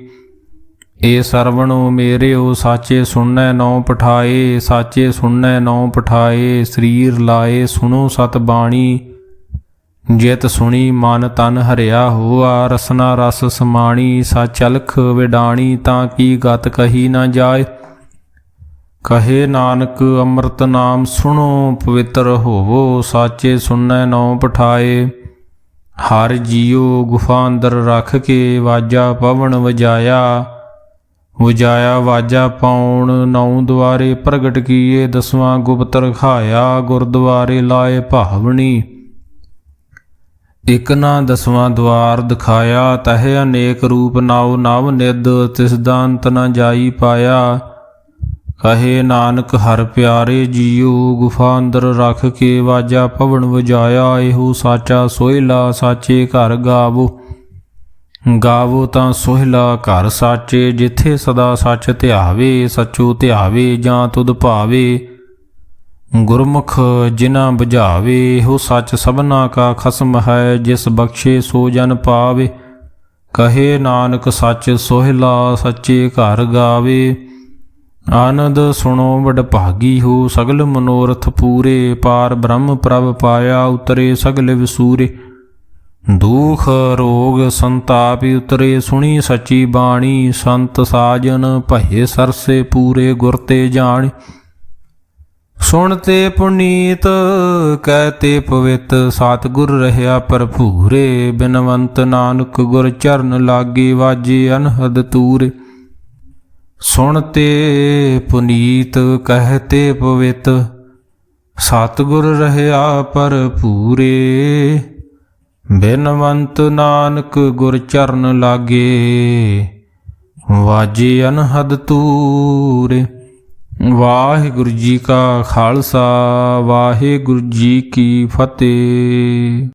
ਏ ਸਰਵਣੋ ਮੇਰਿਓ ਸਾਚੇ ਸੁਣੈ ਨੌ ਪਠਾਏ। ਸਾਚੇ ਸੁਣੈ ਨੌ ਪਠਾਏ, ਸਰੀਰ ਲਾਏ ਸੁਣੋ ਸਤ ਬਾਣੀ। ਜਿਤ ਸੁਣੀ ਮਨ ਤਨ ਹਰਿਆ ਹੋਆ, ਰਸਨਾ ਰਸ ਸਮਾਣੀ। ਸਚ ਅਲਖ ਵਿਡਾਣੀ, ਤਾਂ ਕੀ ਗਤ ਕਹੀ ਨਾ ਜਾਏ। ਕਹੇ ਨਾਨਕ ਅੰਮ੍ਰਿਤ ਨਾਮ ਸੁਣੋ, ਪਵਿੱਤਰ ਹੋਵੋ। ਸਾਚੇ ਸੁਣੈ ਨੌ ਪਠਾਏ। ਹਰ ਜੀਉ ਗੁਫਾ ਅੰਦਰ ਰੱਖ ਕੇ, ਵਾਜਾ ਪਵਨ ਵਜਾਇਆ। ਵਜਾਇਆ ਵਾਜਾ ਪਾਉਣ, ਨੌ ਦੁਆਰੇ ਪ੍ਰਗਟ ਕੀਏ। ਦਸਵਾਂ ਗੁਪਤ ਰਖਾਇਆ, ਗੁਰਦੁਆਰੇ ਲਾਏ ਭਾਵਨੀ। ਇਕ ਨਾ ਦਸਵਾਂ ਦੁਆਰ ਦਿਖਾਇਆ, ਤਹਿ ਅਨੇਕ ਰੂਪ ਨਾਉ ਨਵ ਨਿਧ। ਤਿਸ ਦਾ ਅੰਤ ਨਾ ਜਾਈ ਪਾਇਆ। ਕਹੇ ਨਾਨਕ ਹਰ ਪਿਆਰੇ ਜੀਉ, ਗੁਫਾ ਅੰਦਰ ਰੱਖ ਕੇ ਵਾਜਾ ਪਵਨ ਵਜਾਇਆ। ਇਹੋ ਸਾਚਾ ਸੋਹਿਲਾ, ਸਾਚੇ ਘਰ ਗਾਵੋ। ਗਾਵੋ ਤਾਂ ਸੋਹਿਲਾ ਘਰ ਸਾਚੇ, ਜਿੱਥੇ ਸਦਾ ਸੱਚ ਧਿਆਵੇ। ਸੱਚੋ ਧਿਆਵੇ ਜਾਂ ਤੁਧ ਭਾਵੇ, ਗੁਰਮੁਖ ਜਿਨਾ ਬੁਝਾਵੇ। ਇਹੋ ਸੱਚ ਸਭਨਾ ਕਾ ਖਸਮ ਹੈ, ਜਿਸ ਬਖਸ਼ੇ ਸੋ ਜਨ ਪਾਵੇ। ਕਹੇ ਨਾਨਕ ਸੱਚ ਸੋਹਿਲਾ, ਸੱਚੇ ਘਰ ਗਾਵੇ। ਆਨੰਦ ਸੁਣੋ ਵਡਭਾਗੀ ਹੋ, ਸਗਲ ਮਨੋਰਥ ਪੂਰੇ। ਪਾਰ ਬ੍ਰਹਮ ਪ੍ਰਭ ਪਾਇਆ, ਉਤਰੇ ਸਗਲ ਵਿਸੂਰੇ। ਦੁਖ ਰੋਗ ਸੰਤਾਪ ਉਤਰੇ, ਸੁਣੀ ਸੱਚੀ ਬਾਣੀ। ਸੰਤ ਸਾਜਨ ਭਏ ਸਰਸੇ, ਪੂਰੇ ਗੁਰ ਤੇ ਜਾਣ। ਸੁਣ ਤੇ ਪੁਨੀਤ ਕਹਿਤੇ ਪਵਿੱਤ, ਸਤਿਗੁਰ ਰਹਿਆ ਭਰਪੂਰੇ। ਬਿਨਵੰਤ ਨਾਨਕ ਗੁਰ ਚਰਨ ਲਾਗੇ, ਵਾਜੇ ਅਨਹਦ ਤੂਰੇ। ਸੁਣ ਤੇ ਪੁਨੀਤ ਕਹਿਤੇ ਪਵਿੱਤ, ਸਤਿਗੁਰ ਰਹਿਆ ਭਰਪੂਰੇ। ਬਿਨਵੰਤ ਨਾਨਕ ਗੁਰ ਚਰਨ ਲਾਗੇ, ਵਾਜੇ ਅਨਹਦ ਤੂਰੇ। ਵਾਹਿਗੁਰੂ ਜੀ ਕਾ ਖਾਲਸਾ ਵਾਹਿਗੁਰੂ ਜੀ ਕੀ ਫਤਿਹ।